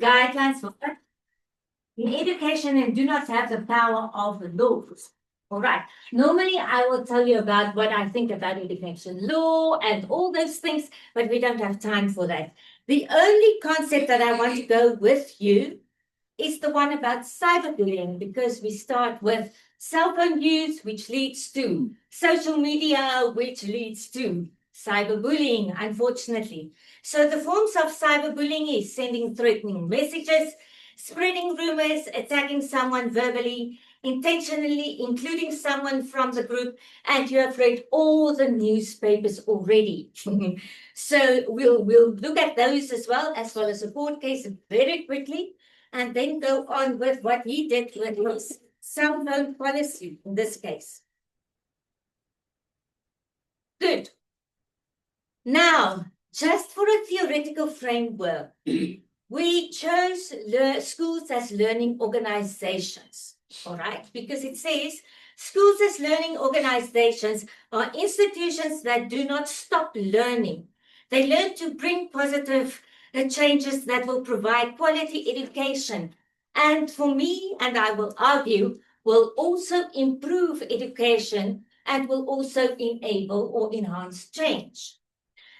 guidelines for in education and do not have the power of the laws. All right. Normally, I will tell you about what I think about education law and all those things, but we don't have time for that. The only concept that I want to go with you is the one about cyberbullying, because we start with cell phone use, which leads to social media, which leads to cyberbullying, unfortunately. So the forms of cyberbullying is sending threatening messages, spreading rumors, attacking someone verbally, intentionally including someone from the group, and you have read all the newspapers already. So we'll look at those as well as a court case very quickly, and then go on with what he did with his cell phone policy in this case. Good. Now, just for a theoretical framework, we chose schools as learning organizations, all right? Because it says schools as learning organizations are institutions that do not stop learning. They learn to bring positive changes that will provide quality education. And for me, and I will argue, will also improve education and will also enable or enhance change.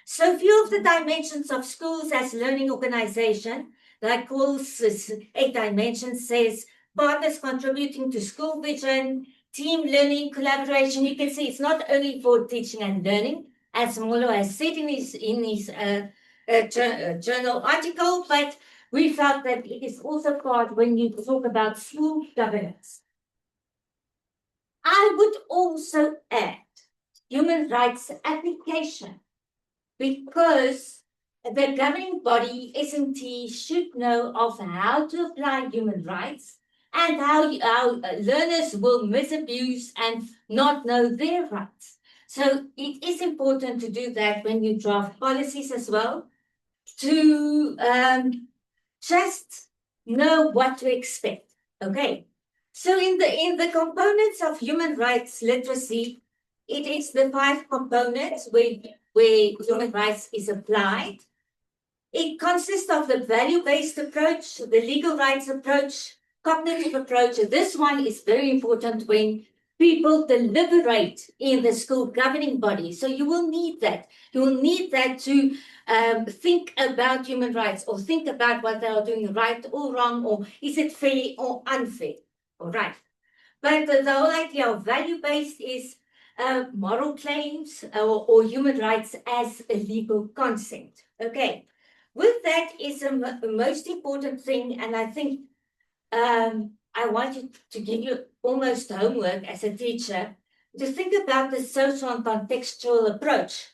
So few of the dimensions of schools as learning organization, like Cole's 8 dimensions says, partners contributing to school vision, team learning, collaboration. You can see it's not only for teaching and learning, as Molo has said in his journal article, but we felt that it is also part when you talk about school governance. I would also add human rights application, because the governing body, S&T, should know of how to apply human rights and how learners will misabuse and not know their rights. So it is important to do that when you draft policies as well, to just know what to expect. Okay. So in the components of human rights literacy, it is the 5 components where human rights is applied. It consists of the value-based approach, the legal rights approach, cognitive approach. This one is very important when people deliberate in the school governing body. So you will need that. You will need that to think about human rights, or think about what they are doing right or wrong, or is it fair or unfair. All right. But the whole idea of value-based is moral claims or human rights as a legal concept. Okay. With that is the most important thing, and I think I want to give you almost homework as a teacher to think about the social and contextual approach,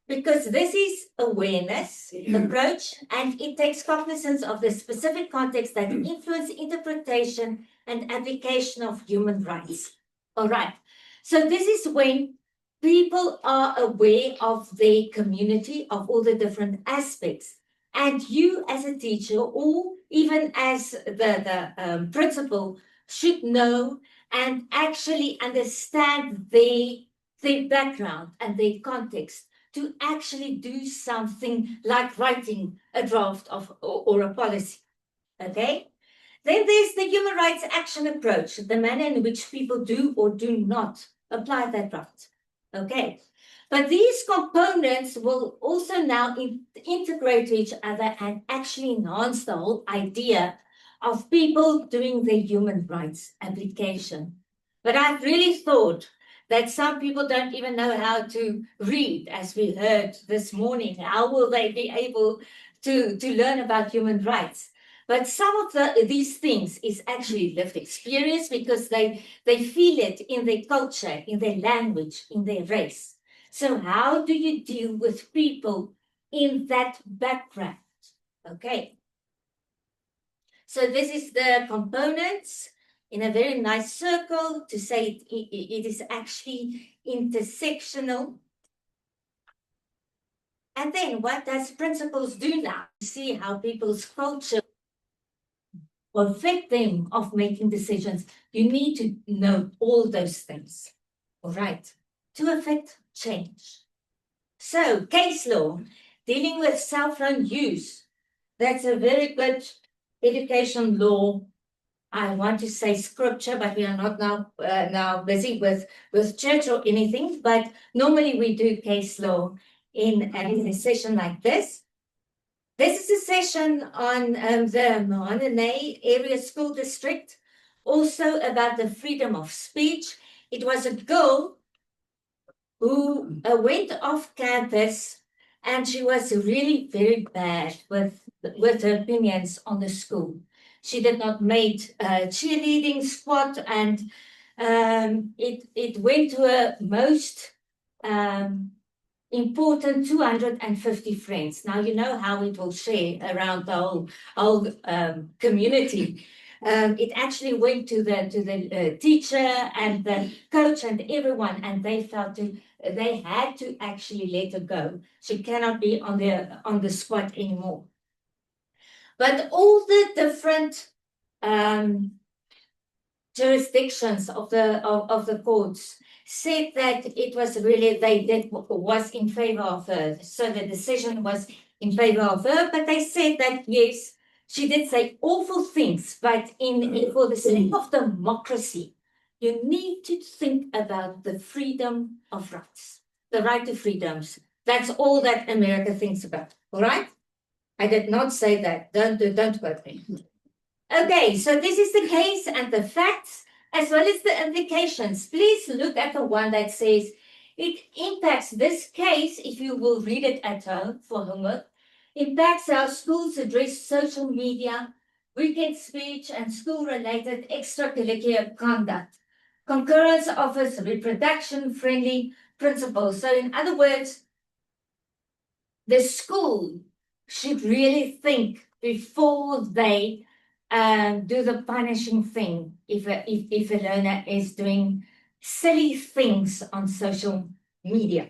because this is awareness approach, and it takes cognizance of the specific context that influence interpretation and application of human rights. All right. So this is when people are aware of their community, of all the different aspects. And you as a teacher, or even as the principal, should know and actually understand their background and their context to actually do something like writing a draft of or a policy. Okay? Then there's the human rights action approach, the manner in which people do or do not apply that right. Okay. But these components will also now integrate to each other and actually enhance the whole idea of people doing their human rights application. But I've really thought that some people don't even know how to read, as we heard this morning. How will they be able to learn about human rights? But some of these things is actually lived experience, because they feel it in their culture, in their language, in their race. So how do you deal with people in that background? Okay. So this is the components in a very nice circle to say it is actually intersectional. And then what does principles do now? See how people's culture affect them of making decisions. You need to know all those things, all right, to affect change. So, case law, dealing with cell phone use. That's a very good education law. I want to say scripture, but we are not now busy with church or anything. But normally we do case law in a session like this. This is a session on the Mohanene Area School District, also about the freedom of speech. It was a girl who went off campus, and she was really very bad with her opinions on the school. She did not make cheerleading squad, and it went to her most important 250 friends. Now you know how it will share around the whole community. It actually went to the teacher and the coach and everyone, and they felt they had to actually let her go. She cannot be on the squad anymore. But all the different jurisdictions of the courts said that it was really was in favor of her. So the decision was in favor of her, but they said that yes, she did say awful things, but for the sake of democracy, you need to think about the freedom of rights, the right to freedoms. That's all that America thinks about. All right? I did not say that. Don't quote me. Okay, so this is the case and the facts, as well as the implications. Please look at the one that says it impacts this case, if you will read it at home for homework, impacts how schools address social media, weekend speech, and school-related extracurricular conduct. Concurrence offers reproduction-friendly principles. So in other words, the school should really think before they do the punishing thing if a learner is doing silly things on social media.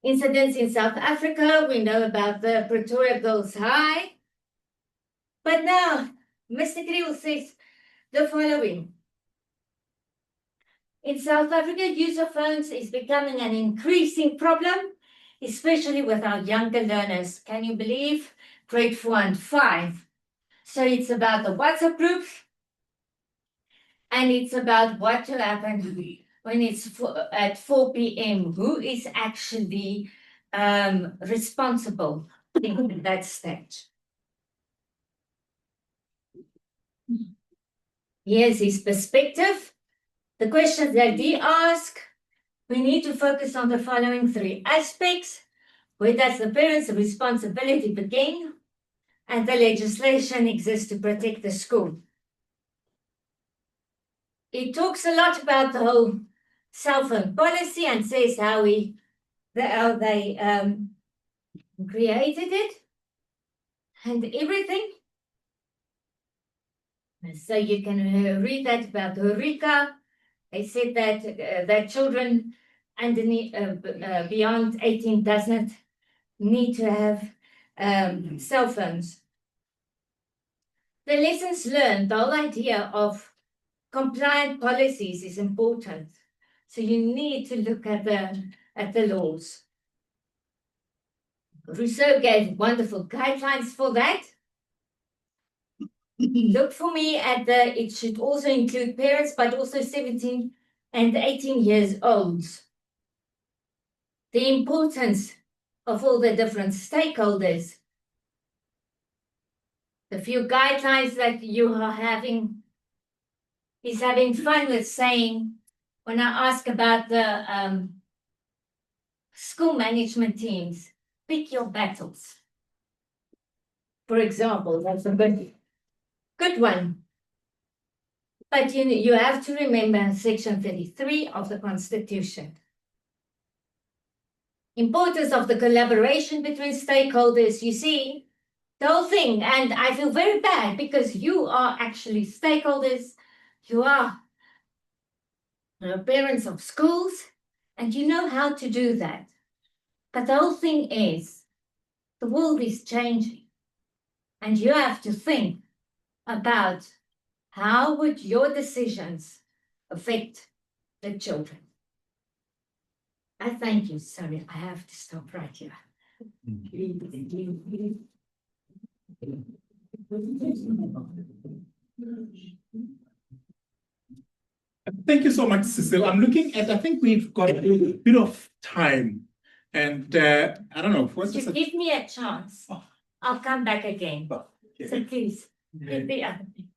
Incidents in South Africa, we know about the Pretoria Girls High. But now, Mr. Kriel says the following. In South Africa, use of phones is becoming an increasing problem, especially with our younger learners. Can you believe? Grade 4 and 5. So it's about the WhatsApp group, and it's about what will happen when it's at 4 p.m. Who is actually responsible in that stage? Here's his perspective. The questions that he asked, we need to focus on the following 3 aspects. Where does the parent's responsibility begin? And the legislation exists to protect the school. It talks a lot about the whole cell phone policy and says how they created it and everything. So you can read that about Eureka. They said that children underneath, beyond 18 doesn't need to have cell phones. The lessons learned, the whole idea of compliant policies is important. So you need to look at the laws. Rousseau gave wonderful guidelines for that. Look for me at it should also include parents, but also 17 and 18 years olds. The importance of all the different stakeholders. The few guidelines that you are having is having fun with saying, when I ask about the school management teams, pick your battles. For example, that's a good one. But you have to remember Section 33 of the Constitution. Importance of the collaboration between stakeholders. You see, the whole thing, and I feel very bad because you are actually stakeholders. You are parents of schools, and you know how to do that. But the whole thing is, the world is changing, and you have to think about how would your decisions affect the children. I thank you. Sorry, I have to stop right here. Thank you so much, Cecile. I'm looking at, I think we've got a bit of time. And I don't know, what's Just give me a chance. Oh. I'll come back again. Oh, okay. So please, give the other thing.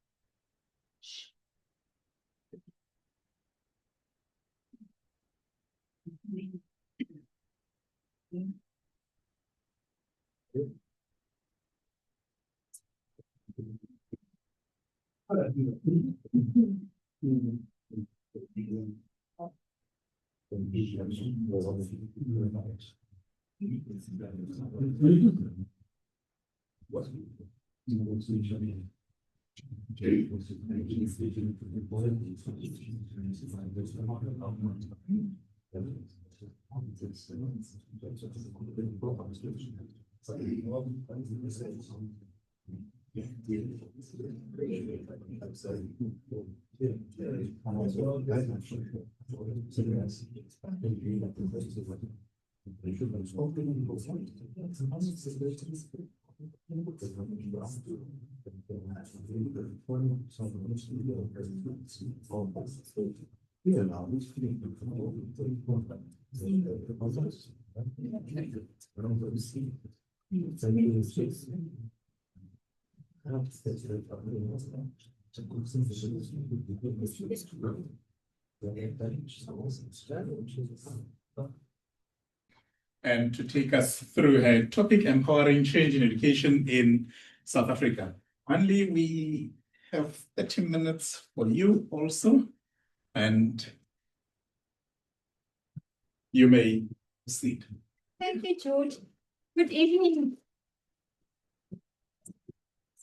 And to take us through her topic, empowering change in education in South Africa. Only we have 30 minutes for you also, and you may proceed. Thank you, George. Good evening.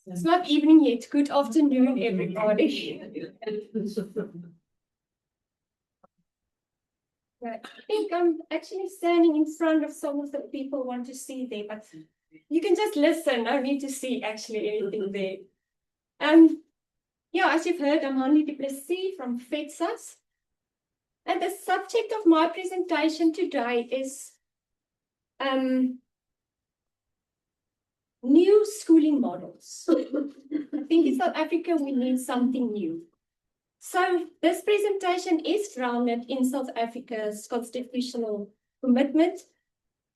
It's not evening yet. Good afternoon, everybody. Right. I think I'm actually standing in front of some of the people want to see there, but you can just listen. No need to see actually anything there. Yeah, as you've heard, I'm Hanlie du Plessis from FETSAS. And the subject of my presentation today is new schooling models. I think in South Africa, we need something new. So this presentation is grounded in South Africa's constitutional commitment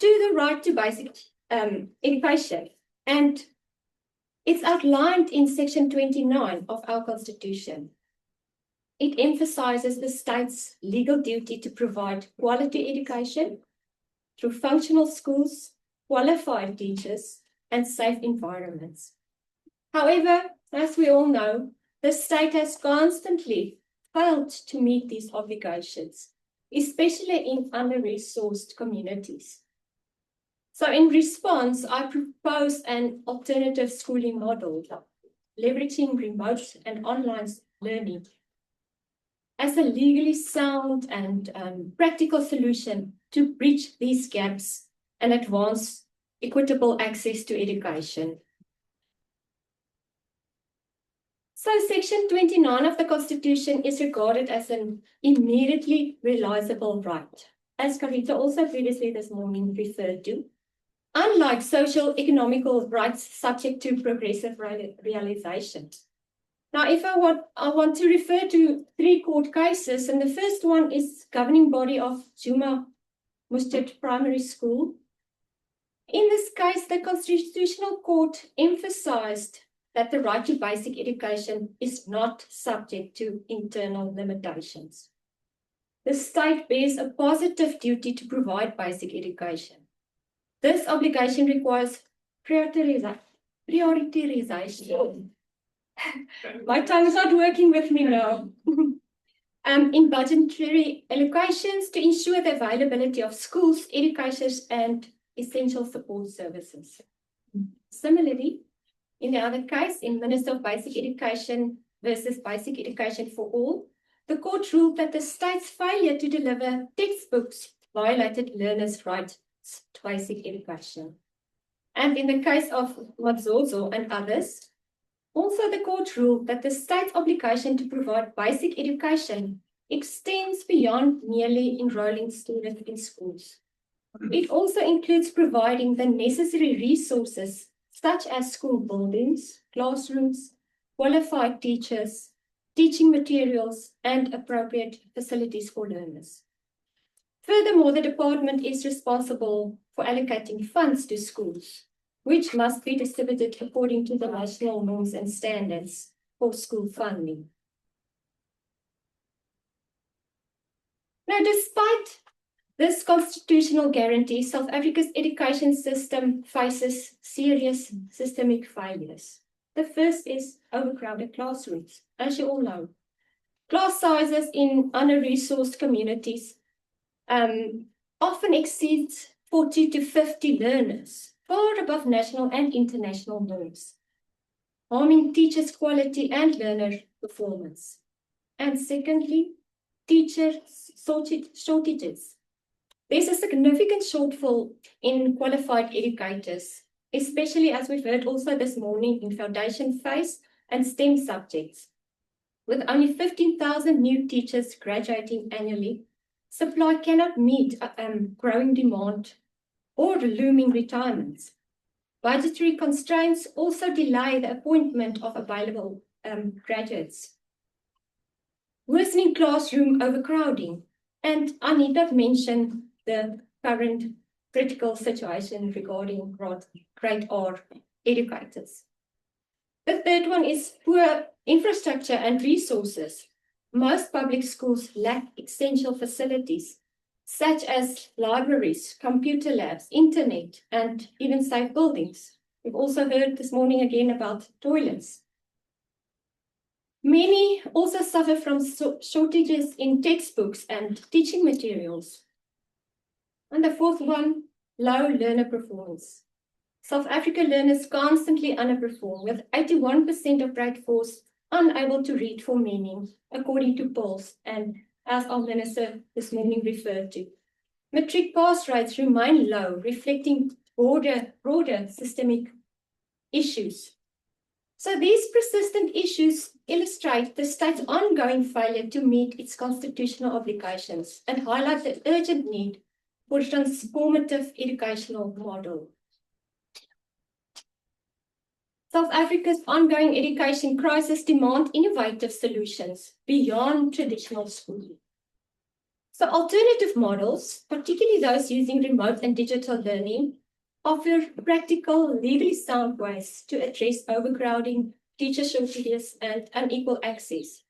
to the right to basic education. And it's outlined in Section 29 of our Constitution. It emphasizes the state's legal duty to provide quality education through functional schools, qualified teachers, and safe environments. However, as we all know, the state has constantly failed to meet these obligations, especially in under-resourced communities. So in response, I proposed an alternative schooling model, leveraging remote and online learning as a legally sound and practical solution to bridge these gaps and advance equitable access to education. So Section 29 of the Constitution is regarded as an immediately realizable right, as Carita also previously this morning referred to, unlike social economical rights subject to progressive realization. Now, if I want to refer to 3 court cases, and the first one is governing body of Juma Musjid Primary School. In this case, the Constitutional Court emphasized that the right to basic education is not subject to internal limitations. The state bears a positive duty to provide basic education. This obligation requires prioritization. My tongue is not working with me now. In budgetary allocations to ensure the availability of schools, educators, and essential support services. Similarly, in the other case, in Minister of Basic Education versus Basic Education for All, the court ruled that the state's failure to deliver textbooks violated learners' rights to basic education. And in the case of Madzozo and others, also the court ruled that the state's obligation to provide basic education extends beyond merely enrolling students in schools. It also includes providing the necessary resources such as school buildings, classrooms, qualified teachers, teaching materials, and appropriate facilities for learners. Furthermore, the department is responsible for allocating funds to schools, which must be distributed according to the national norms and standards for school funding. Now, despite this constitutional guarantee, South Africa's education system faces serious systemic failures. The first is overcrowded classrooms, as you all know. Class sizes in under-resourced communities often exceeds 40 to 50 learners, far above national and international norms, harming teachers' quality and learner performance. And secondly, teacher shortages. There's a significant shortfall in qualified educators, especially as we've heard also this morning in foundation phase and STEM subjects. With only 15,000 new teachers graduating annually, supply cannot meet growing demand or looming retirements. Budgetary constraints also delay the appointment of available graduates. Worsening classroom overcrowding, and I need not mention the current critical situation regarding grade R educators. The third one is poor infrastructure and resources. Most public schools lack essential facilities, such as libraries, computer labs, internet, and even safe buildings. We've also heard this morning again about toilets. Many also suffer from shortages in textbooks and teaching materials. And the fourth one, low learner performance. South African learners constantly underperform, with 81% of grade 4s unable to read for meaning, according to polls, and as our minister this morning referred to. Matric pass rates remain low, reflecting broader systemic issues. So these persistent issues illustrate the state's ongoing failure to meet its constitutional obligations and highlight the urgent need for a transformative educational model. South Africa's ongoing education crisis demands innovative solutions beyond traditional schooling. So alternative models, particularly those using remote and digital learning, offer practical, legally sound ways to address overcrowding, teacher shortages, and unequal access.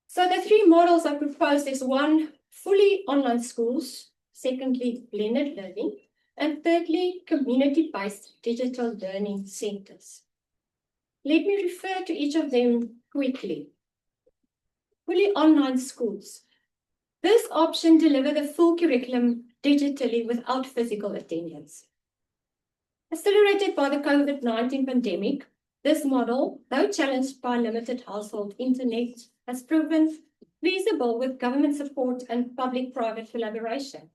So the three models I proposed is one, fully online schools, secondly, blended learning, and thirdly, community-based digital learning centers. Let me refer to each of them quickly. Fully online schools. This option delivers the full curriculum digitally without physical attendance. Accelerated by the COVID-19 pandemic, this model, though challenged by limited household internet, has proven feasible with government support and public-private collaboration.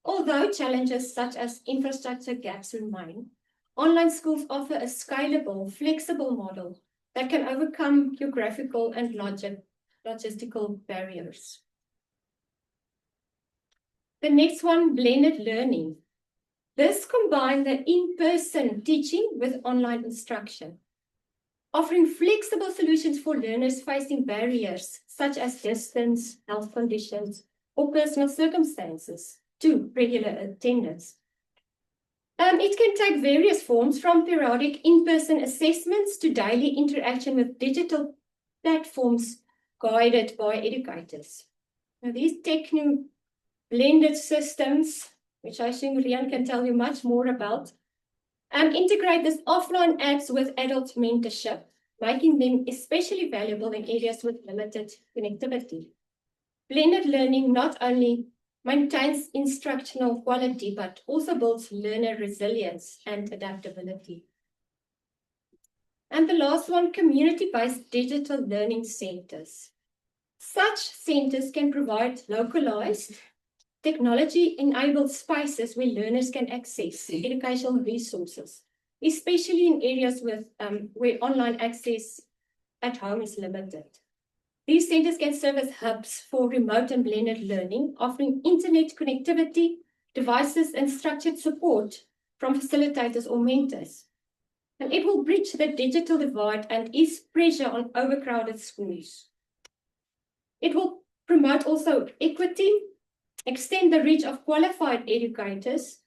Although challenges such as infrastructure gaps remain, online schools offer a scalable, flexible model that can overcome geographical and logistical barriers. The next one, blended learning. This combines the in-person teaching with online instruction, offering flexible solutions for learners facing barriers such as distance, health conditions, or personal circumstances to regular attendance. It can take various forms, from periodic in-person assessments to daily interaction with digital platforms guided by educators. Now, these blended systems, which I assume Rian can tell you much more about, integrate these offline apps with adult mentorship, making them especially valuable in areas with limited connectivity. Blended learning not only maintains instructional quality, but also builds learner resilience and adaptability. And the last one, community-based digital learning centers. Such centers can provide localized, technology-enabled spaces where learners can access educational resources, especially in areas where online access at home is limited. These centers can serve as hubs for remote and blended learning, offering internet connectivity devices, and structured support from facilitators or mentors. And it will bridge the digital divide and ease pressure on overcrowded schools. It will promote also equity, extend the reach of qualified educators,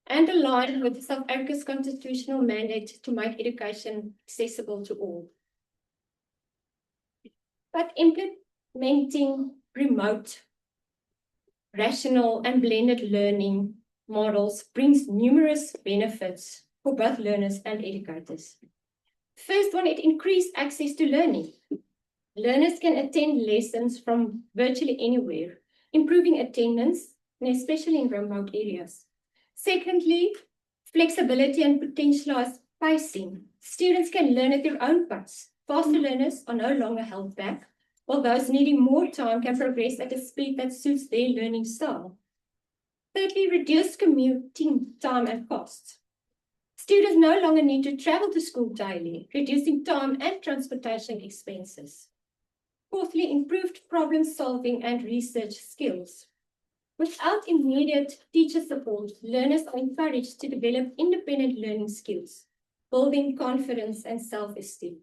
and align with South Africa's constitutional mandate to make education accessible to all. But implementing remote, rational, and blended learning models brings numerous benefits for both learners and educators. First one, it increased access to learning. Learners can attend lessons from virtually anywhere, improving attendance, and especially in remote areas. Secondly, flexibility and potentialized pacing. Students can learn at their own pace. Faster learners are no longer held back, while those needing more time can progress at a speed that suits their learning style. Thirdly, reduced commuting time and costs. Students no longer need to travel to school daily, reducing time and transportation expenses. Fourthly, improved problem solving and research skills. Without immediate teacher support, learners are encouraged to develop independent learning skills, building confidence and self-esteem.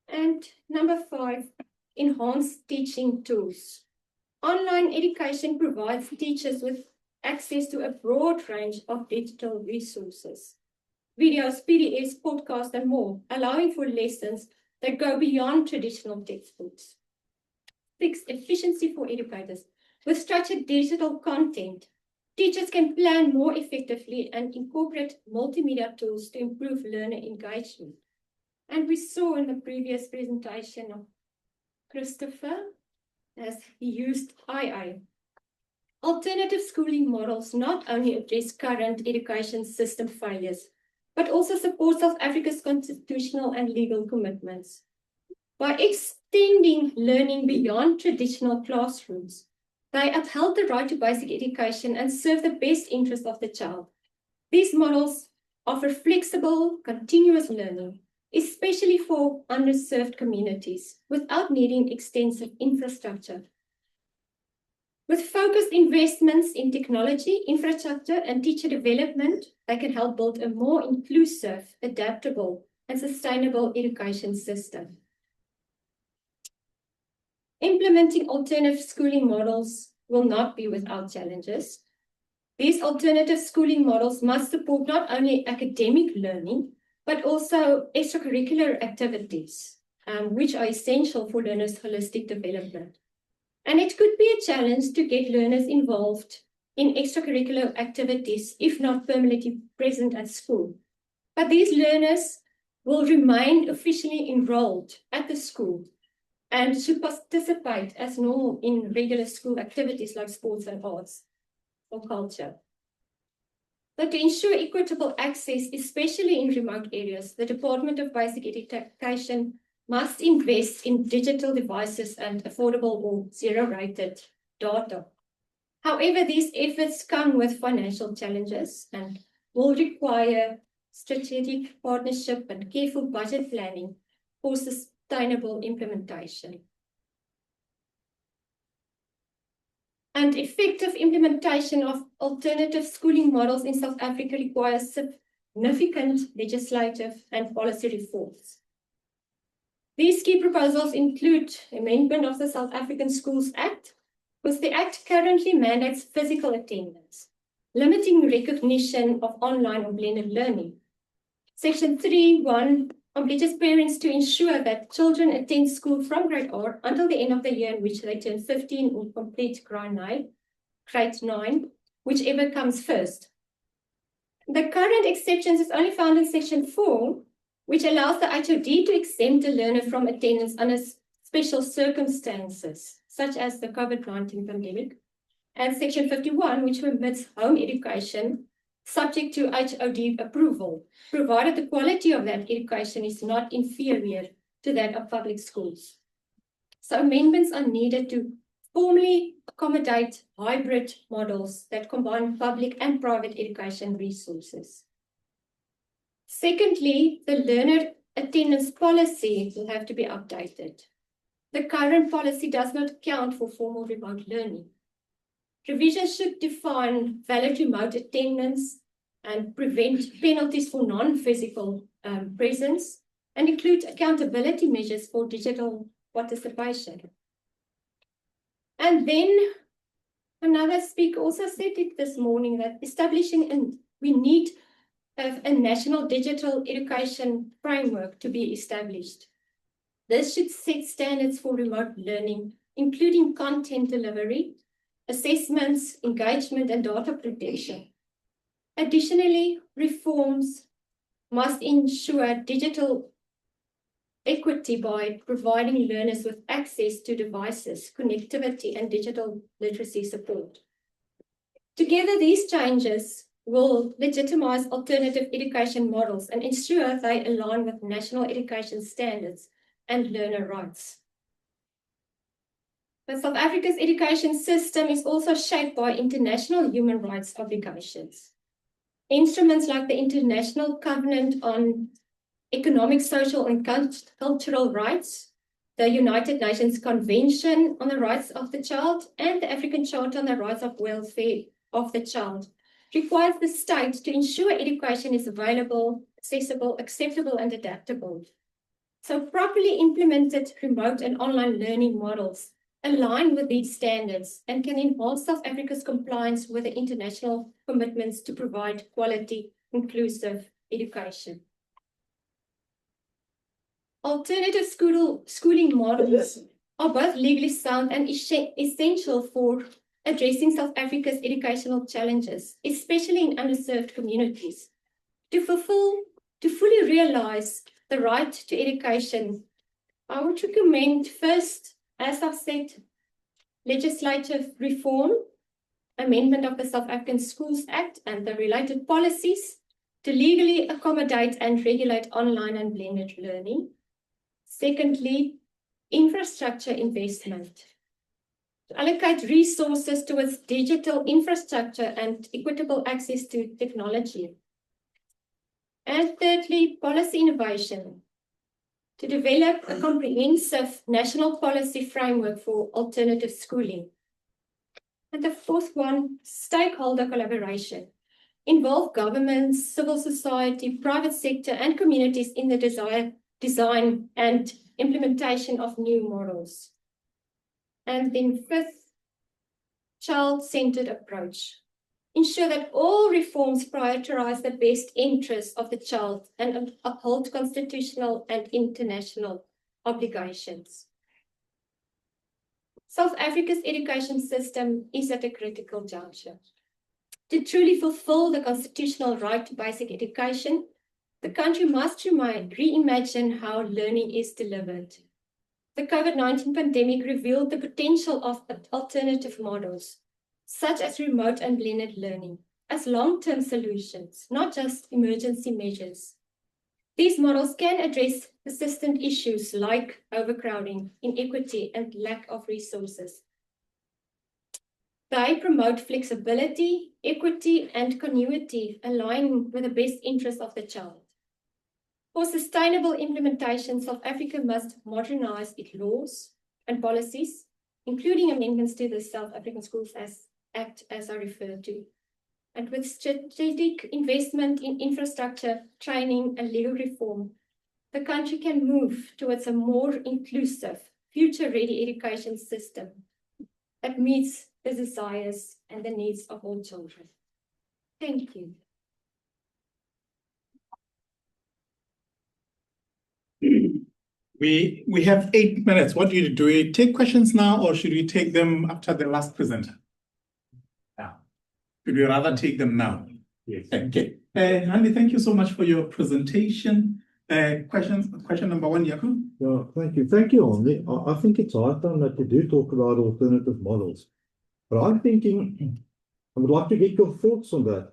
And number 5, enhanced teaching tools. Online education provides teachers with access to a broad range of digital resources, videos, PDFs, podcasts, and more, allowing for lessons that go beyond traditional textbooks. 6, efficiency for educators. With structured digital content, teachers can plan more effectively and incorporate multimedia tools to improve learner engagement. And we saw in the previous presentation of Christopher, as he used IA. Alternative schooling models not only address current education system failures, but also support South Africa's constitutional and legal commitments. By extending learning beyond traditional classrooms, they upheld the right to basic education and serve the best interest of the child. These models offer flexible, continuous learning, especially for underserved communities, without needing extensive infrastructure. With focused investments in technology, infrastructure, and teacher development, they can help build a more inclusive, adaptable, and sustainable education system. Implementing alternative schooling models will not be without challenges. These alternative schooling models must support not only academic learning, but also extracurricular activities, which are essential for learners' holistic development. And it could be a challenge to get learners involved in extracurricular activities, if not permanently present at school. But these learners will remain officially enrolled at the school and should participate as normal in regular school activities like sports and arts or culture. But to ensure equitable access, especially in remote areas, the Department of Basic Education must invest in digital devices and affordable or zero-rated data. However, these efforts come with financial challenges and will require strategic partnership and careful budget planning for sustainable implementation. And effective implementation of alternative schooling models in South Africa requires significant legislative and policy reforms. These key proposals include amendment of the South African Schools Act, because the Act currently mandates physical attendance, limiting recognition of online or blended learning. Section 3(1) obliges parents to ensure that children attend school from grade R until the end of the year in which they turn 15 or complete grade 9, whichever comes first. The current exceptions is only found in Section 4, which allows the HOD to exempt a learner from attendance under special circumstances, such as the COVID-19 pandemic, and Section 51, which permits home education subject to HOD approval, provided the quality of that education is not inferior to that of public schools. So amendments are needed to formally accommodate hybrid models that combine public and private education resources. Secondly, the learner attendance policy will have to be updated. The current policy does not account for formal remote learning. Revision should define valid remote attendance and prevent penalties for non-physical presence and include accountability measures for digital participation. And then another speaker also said it this morning that we need a national digital education framework to be established. This should set standards for remote learning, including content delivery, assessments, engagement, and data protection. Additionally, reforms must ensure digital equity by providing learners with access to devices, connectivity, and digital literacy support. Together, these changes will legitimize alternative education models and ensure they align with national education standards and learner rights. But South Africa's education system is also shaped by international human rights obligations. Instruments like the International Covenant on Economic, Social, and Cultural Rights, the United Nations Convention on the Rights of the Child, and the African Charter on the Rights of Welfare of the Child requires the state to ensure education is available, accessible, acceptable, and adaptable. So properly implemented remote and online learning models align with these standards and can enhance South Africa's compliance with the international commitments to provide quality, inclusive education. Alternative schooling models are both legally sound and essential for addressing South Africa's educational challenges, especially in underserved communities. To fully realize the right to education, I would recommend first, as I've said, legislative reform, amendment of the South African Schools Act and the related policies to legally accommodate and regulate online and blended learning. Secondly, infrastructure investment. To allocate resources towards digital infrastructure and equitable access to technology. And thirdly, policy innovation. To develop a comprehensive national policy framework for alternative schooling. And the fourth one, stakeholder collaboration. Involve governments, civil society, private sector, and communities in the design and implementation of new models. And then fifth, child-centered approach. Ensure that all reforms prioritize the best interests of the child and uphold constitutional and international obligations. South Africa's education system is at a critical juncture. To truly fulfill the constitutional right to basic education, the country must reimagine how learning is delivered. The COVID-19 pandemic revealed the potential of alternative models, such as remote and blended learning, as long-term solutions, not just emergency measures. These models can address persistent issues like overcrowding, inequity, and lack of resources. They promote flexibility, equity, and continuity, aligning with the best interests of the child. For sustainable implementation, South Africa must modernize its laws and policies, including amendments to the South African Schools Act, as I referred to. And with strategic investment in infrastructure, training, and legal reform, the country can move towards a more inclusive, future-ready education system that meets the desires and the needs of all children. Thank you. We have 8 minutes. What do you do? Do we take questions now or should we take them after the last presenter? Now. Should we rather take them now? Yes. Okay. Andy, thank you so much for your presentation. Question number one, Jaco. Yeah, thank you. Thank you, Andy. I think it's hard time that you do talk about alternative models. But I'm thinking, I would like to get your thoughts on that.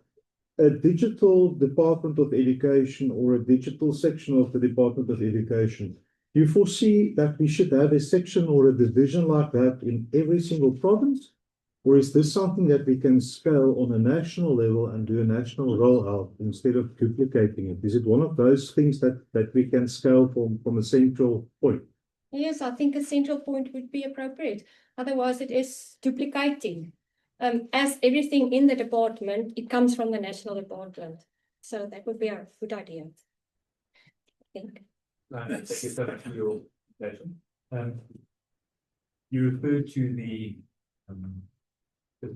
A digital Department of Education or a digital section of the Department of Education, do you foresee that we should have a section or a division like that in every single province? Or is this something that we can scale on a national level and do a national rollout instead of duplicating it? Is it one of those things that we can scale from a central point? Yes, I think a central point would be appropriate. Otherwise, it is duplicating. as everything in the department, it comes from the national department. So that would be a good idea. I think. Thank you so much for your presentation. You referred to the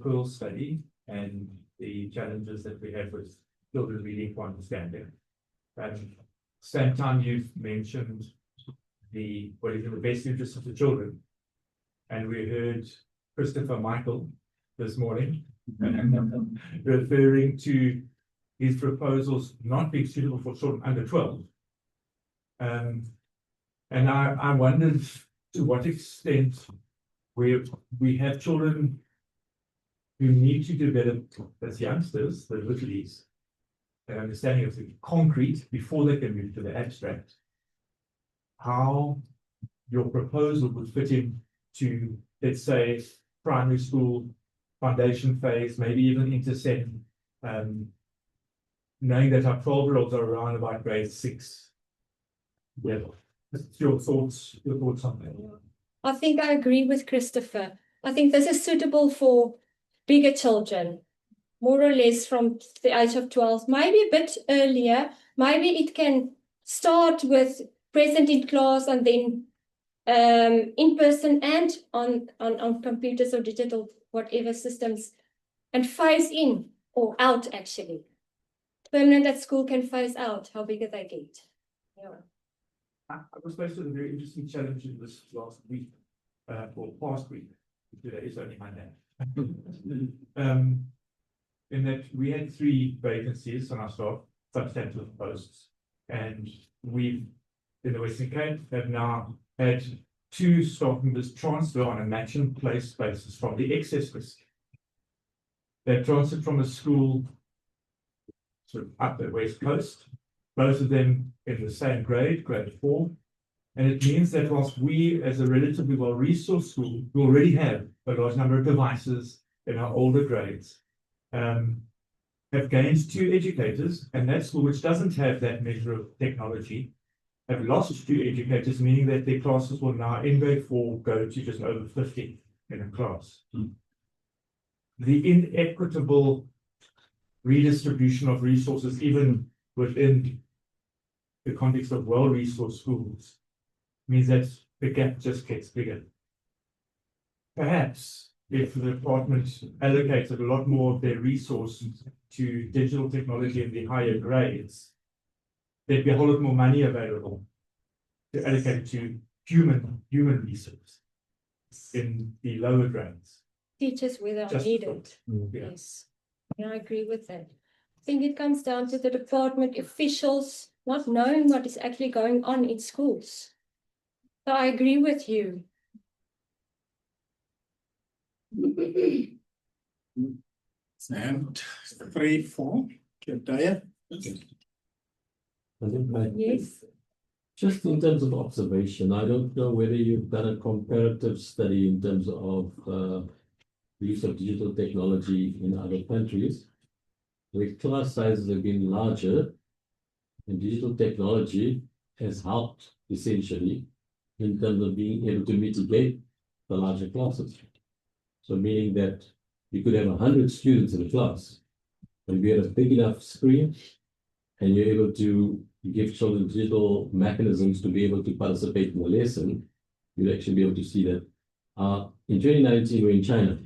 Pearl study and the challenges that we have with children reading for understanding. Same time you've mentioned what is in the best interest of the children. And we heard Christopher Michael this morning referring to his proposals not being suitable for children under 12. And I wondered to what extent we have children who need to develop as youngsters, the littlies, an understanding of the concrete before they can move to the abstract. How your proposal would fit into, let's say, primary school, foundation phase, maybe even intersect, knowing that our 12-year-olds are around about grade 6 level. Your thoughts on that? I think I agree with Christopher. I think this is suitable for bigger children, more or less from the age of 12, maybe a bit earlier. Maybe it can start with present in class and then in person and on computers or digital, whatever systems, and phase in or out actually. Permanent at school can phase out, how bigger they get. Yeah. I was faced with a very interesting challenge in this last week, or past week. Today is only Monday. In that we had 3 vacancies on our staff, substantive posts, and we, in the Western Cape, have now had 2 staff members transfer on a match and place basis from the excess list. They transferred from a school sort of up the West Coast, both of them in the same grade 4. And it means that whilst we, as a relatively well-resourced school, who already have a large number of devices in our older grades, have gained 2 educators, and that school, which doesn't have that measure of technology, have lost 2 educators, meaning that their classes will now, in grade 4, go to just over 50 in a class. The inequitable redistribution of resources, even within the context of well-resourced schools, means that the gap just gets bigger. Perhaps if the department allocated a lot more of their resources to digital technology in the higher grades, there'd be a whole lot more money available to allocate to human resources in the lower grades. Teachers where they are Just needed. Yeah. Yes, yeah, I agree with that. I think it comes down to the department officials not knowing what is actually going on in schools. So I agree with you. And 3, 4, Kildaya. Yes. Just in terms of observation, I don't know whether you've done a comparative study in terms of the use of digital technology in other countries, where class sizes have been larger, and digital technology has helped essentially in terms of being able to mitigate the larger classes. So meaning that you could have 100 students in a class, and if you had a big enough screen, and you're able to give children digital mechanisms to be able to participate in the lesson, you'd actually be able to see that. In 2019, we're in China,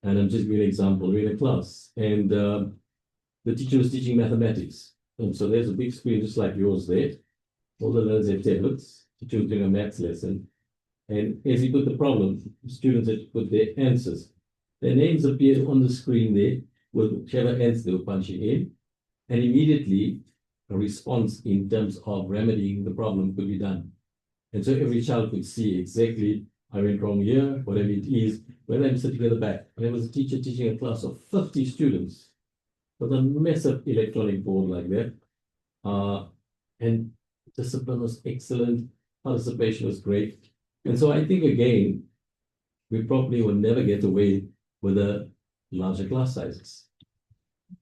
and I'm just giving an example. We're in a class, and the teacher was teaching mathematics. And so there's a big screen just like yours there. All the learners have tablets. Teacher was doing a maths lesson. And as he put the problem, the students had to put their answers. Their names appeared on the screen there, with whichever answer they were punching in. And immediately, a response in terms of remedying the problem could be done. And so every child could see exactly, I went wrong here, whatever it is, when I'm sitting at the back. And there was a teacher teaching a class of 50 students with a massive electronic board like that. And discipline was excellent, participation was great. And so I think, again, we probably will never get away with the larger class sizes.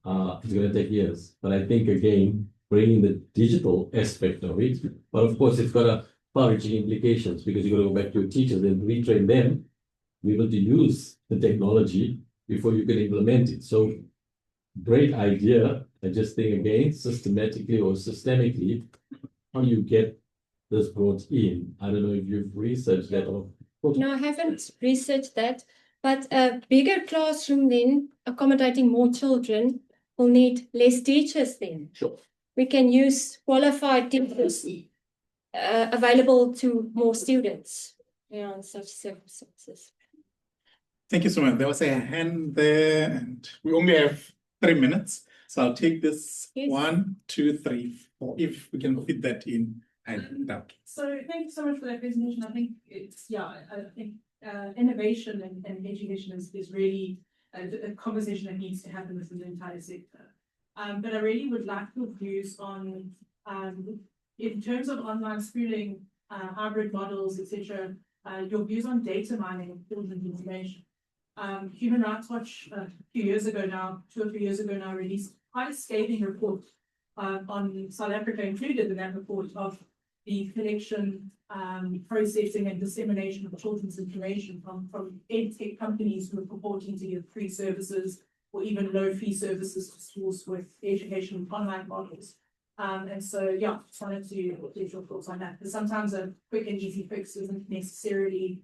It's going to take years. But I think, again, bringing the digital aspect of it, but of course, it's got a far-reaching implications because you've got to go back to your teachers and retrain them, be able to use the technology before you can implement it. So great idea. I just think again, systematically or systemically, how you get this brought in. I don't know if you've researched that or. No, I haven't researched that, but a bigger classroom then accommodating more children will need less teachers then. Sure. We can use qualified teachers available to more students, in such circumstances. Thank you so much. There was a hand there, and we only have 3 minutes. So I'll take this Yes. 1, 2, 3, 4, if we can fit that in. And that. So thank you so much for that presentation. I think it's, I think innovation and education is really a conversation that needs to happen within the entire sector. But I really would like your views on, in terms of online schooling, hybrid models, etc., your views on data mining and children's information. Human Rights Watch a few years ago now, 2 or 3 years ago now, released quite a scathing report on South Africa, included in that report, of the collection, processing and dissemination of children's information from edtech companies who are purporting to give free services or even low fee services to schools with education online models. And so, just wanted to get your thoughts on that, because sometimes a quick and easy fix isn't necessarily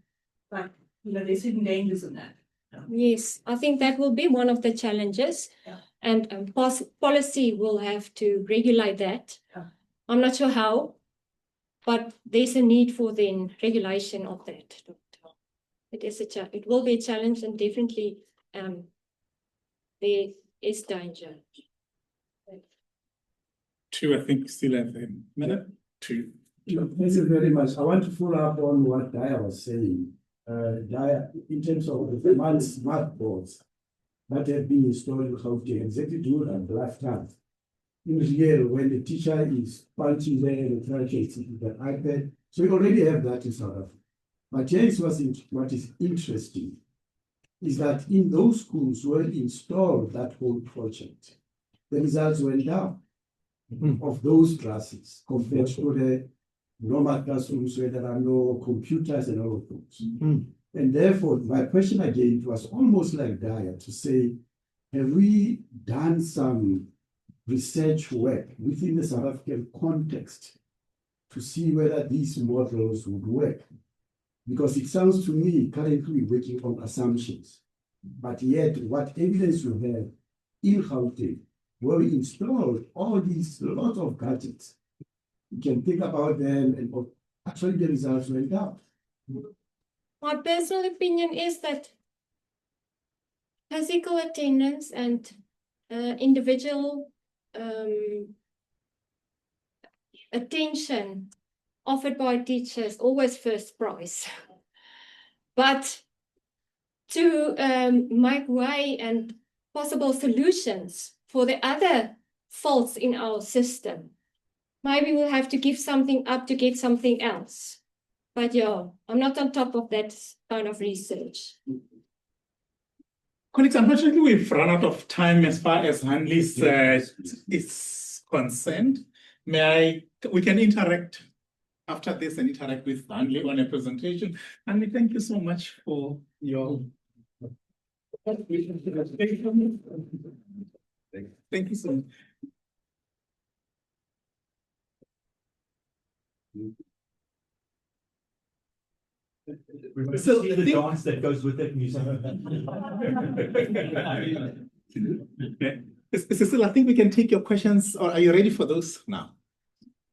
like, there's hidden dangers in that. Yes, I think that will be one of the challenges, Yeah. and policy will have to regulate that. Yeah. I'm not sure how, but there's a need for the regulation of that. It will be a challenge, and definitely there is danger. 2, I think, still have a minute. 2. Thank you very much. I want to follow up on what Daya was saying. Daya, in terms of the smart boards that have been installed in Gauteng, exactly during the lifetime. In real, when the teacher is punching there and trying to see the iPad, so we already have that in South Africa. But here is what is interesting is that in those schools where installed that whole project, the results went down of those classes compared to the normal classrooms where there are no computers and all of those. And therefore, my question again was almost like Daya to say, have we done some research work within the South African context to see whether these models would work? Because it sounds to me currently working on assumptions, but yet what evidence you have in Gauteng, where we installed all these lots of gadgets, you can think about them, and actually the results went down. My personal opinion is that physical attendance and individual attention offered by teachers always first prize. But to make way and possible solutions for the other faults in our system, maybe we'll have to give something up to get something else. But I'm not on top of that kind of research. Colleagues, unfortunately, we've run out of time as far as Hanley's is concerned. We can interact after this and interact with Hanley on a presentation. Hanley, thank you so much for your. Thank you so much. We must So, see the dance that goes with it, music. Cecile, I think we can take your questions, or are you ready for those now?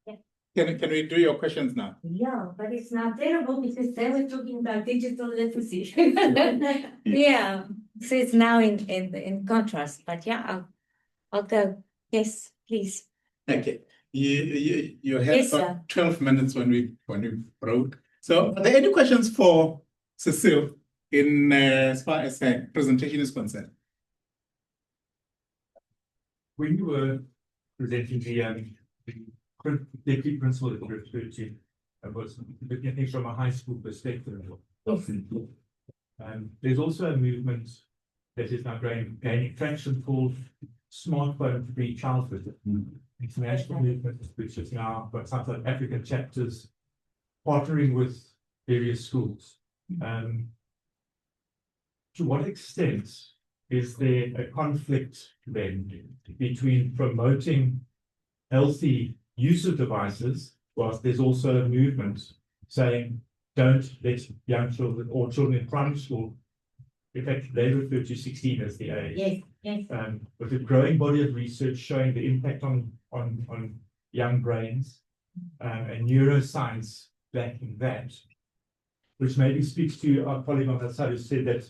Yeah. Can we do your questions now? Yeah, but it's not terrible because they were talking about digital literacy. Yeah, so it's now in contrast, but yeah, I'll go. Yes, please. Okay, you had Yes, about sir. 12 minutes when we broke. So are there any questions for Cecile in as far as her presentation is concerned? When you were presenting the deputy principal that you referred to, I was looking at things from a high school perspective. There's also a movement that is now gaining traction called smartphone-free childhood. International movement, which is now got some South African chapters partnering with various schools. To what extent is there a conflict then between promoting healthy use of devices, whilst there's also a movement saying don't let young children or children in primary school, in fact, they refer to 16 as the age. Yes, yes. With a growing body of research showing the impact on young brains and neuroscience backing that, which maybe speaks to our colleague on that side who said that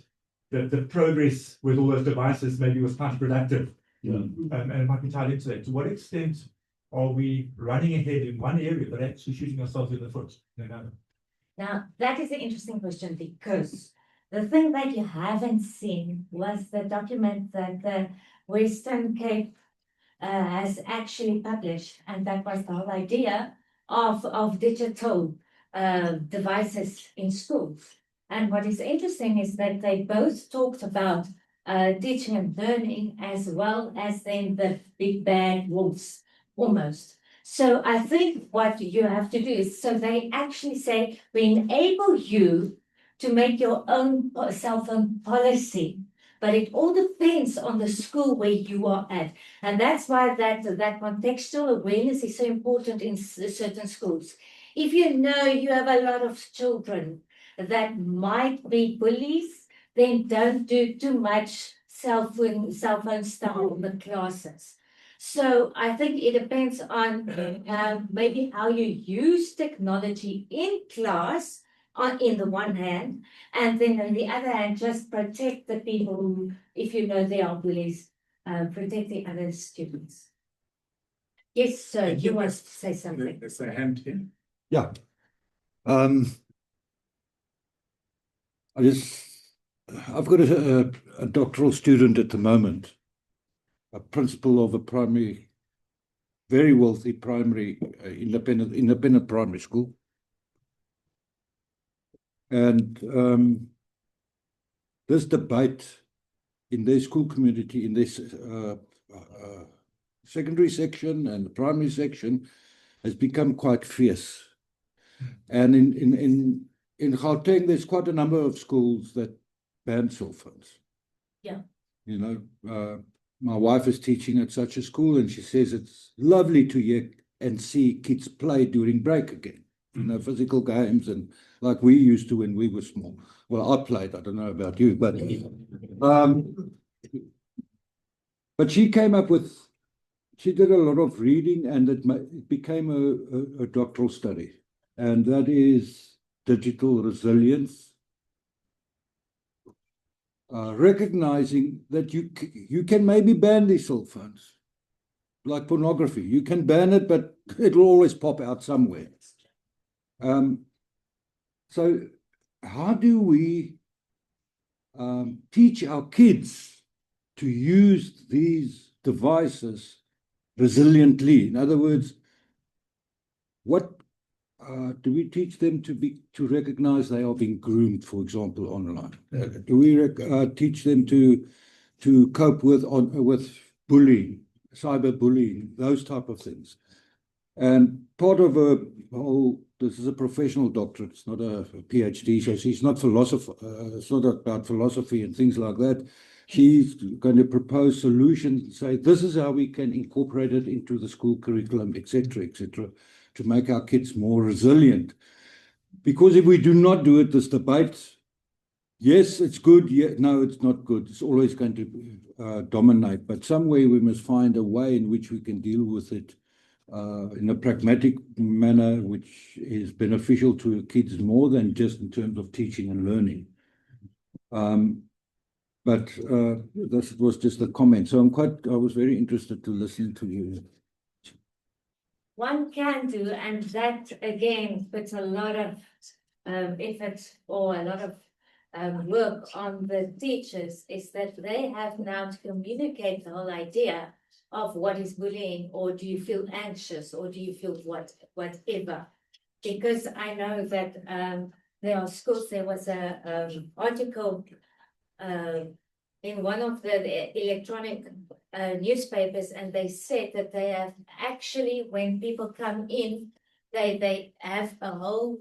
the progress with all those devices maybe was counterproductive. And it might be tied into that. To what extent are we running ahead in one area but actually shooting ourselves in the foot in another? Now, that is an interesting question because the thing that you haven't seen was the document that the Western Cape has actually published, and that was the whole idea of digital devices in schools. And what is interesting is that they both talked about teaching and learning as well as then the big bad wolves, almost. So I think what you have to do is, so they actually say, we enable you to make your own cell phone policy, but it all depends on the school where you are at. And that's why that contextual awareness is so important in certain schools. If you know you have a lot of children that might be bullies, then don't do too much cell phone stuff in the classes. So I think it depends on maybe how you use technology in class in the one hand, and then on the other hand, just protect the people who, if you know they are bullies, protect the other students. Yes, sir, you want to say something? There's a hand here. Yeah. I've got a doctoral student at the moment, a principal of a primary, very wealthy primary, independent primary school. And this debate in their school community, in this secondary section and the primary section, has become quite fierce. And in Gauteng, there's quite a number of schools that ban cell phones. Yeah. You know, my wife is teaching at such a school, and she says it's lovely to hear and see kids play during break again. You know, physical games, and like we used to when we were small. Well, I played, I don't know about you, but she came up with, she did a lot of reading, and it became a doctoral study, and that is digital resilience, recognizing that you can maybe ban these cell phones, like pornography. You can ban it, but it'll always pop out somewhere. So how do we teach our kids to use these devices resiliently? In other words, what do we teach them to recognize they are being groomed, for example, online? Do we teach them to cope with bullying, cyberbullying, those type of things? And part of this is a professional doctorate, it's not a PhD, so she's not philosopher, it's not about philosophy and things like that. She's going to propose solutions and say, this is how we can incorporate it into the school curriculum, etc., to make our kids more resilient. Because if we do not do it, this debate, yes, it's good, no, it's not good, it's always going to dominate. But some way we must find a way in which we can deal with it in a pragmatic manner, which is beneficial to kids more than just in terms of teaching and learning. But this was just a comment. So I was very interested to listen to you. One can do, and that again puts a lot of effort or a lot of work on the teachers, is that they have now to communicate the whole idea of what is bullying, or do you feel anxious, or do you feel whatever? Because I know that there are schools, there was a article in one of the electronic newspapers, and they said that they have actually, when people come in, they have a whole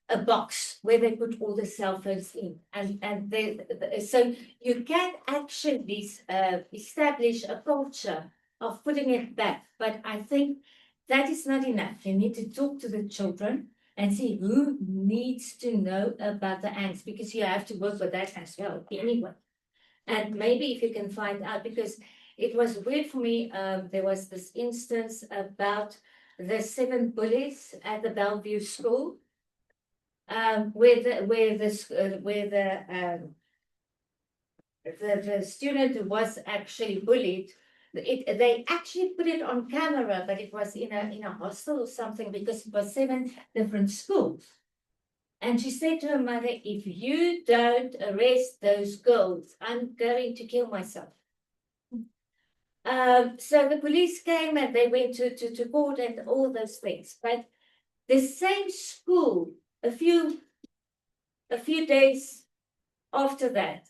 a box where they put all the cell phones in. So you can actually establish a culture of putting it back. But I think that is not enough. You need to talk to the children and see who needs to know about the ants, because you have to work with that as well anyway. And maybe if you can find out, because it was weird for me, there was this instance about the 7 bullies at the Bellevue school, where the student was actually bullied. They actually put it on camera, but it was in a hostel or something, because it was 7 different schools. And she said to her mother, if you don't arrest those girls, I'm going to kill myself. So the police came and they went to court and all those things. But the same school, a few days after that,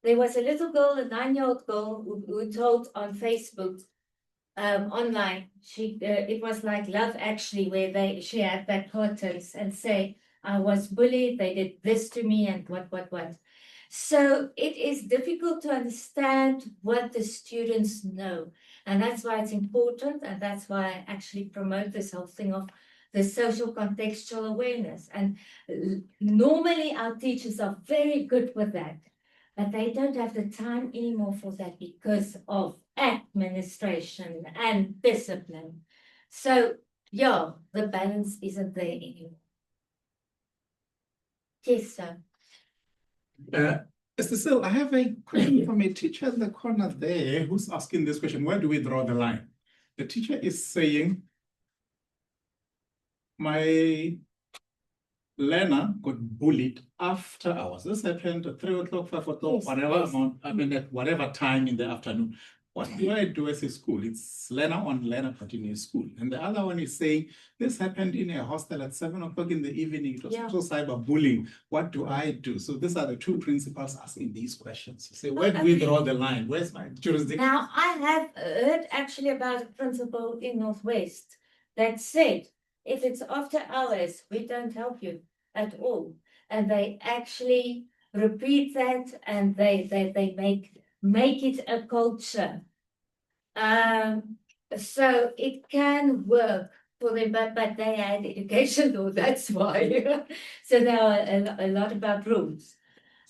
there was a little girl, a 9-year-old girl, who told on Facebook, online, it was like Love Actually, where she had that cartoons and say, I was bullied, they did this to me, and what. So it is difficult to understand what the students know. And that's why it's important, and that's why I actually promote this whole thing of the social contextual awareness. And normally our teachers are very good with that, but they don't have the time anymore for that because of administration and discipline. So, yeah, the balance isn't there anymore. Yes, sir. Cecile, I have a question from a teacher in the corner there who's asking this question. Where do we draw the line? The teacher is saying, my learner got bullied after hours. This happened at 3 o'clock, 5 o'clock, Yes, whatever yes. amount, I mean, at whatever time in the afternoon. What do I do as a school? It's learner on learner continuous school. And the other one is saying, this happened in a hostel at 7 o'clock in the evening. It was also cyberbullying. What do I do? So these are the 2 principals asking these questions. You say, where do we draw the line? Where's my jurisdiction? Now, I have heard actually about a principal in Northwest that said, if it's after hours, we don't help you at all. And they actually repeat that, and they make it a culture. So it can work for them, but they had education law, that's why. So there are a lot about rules.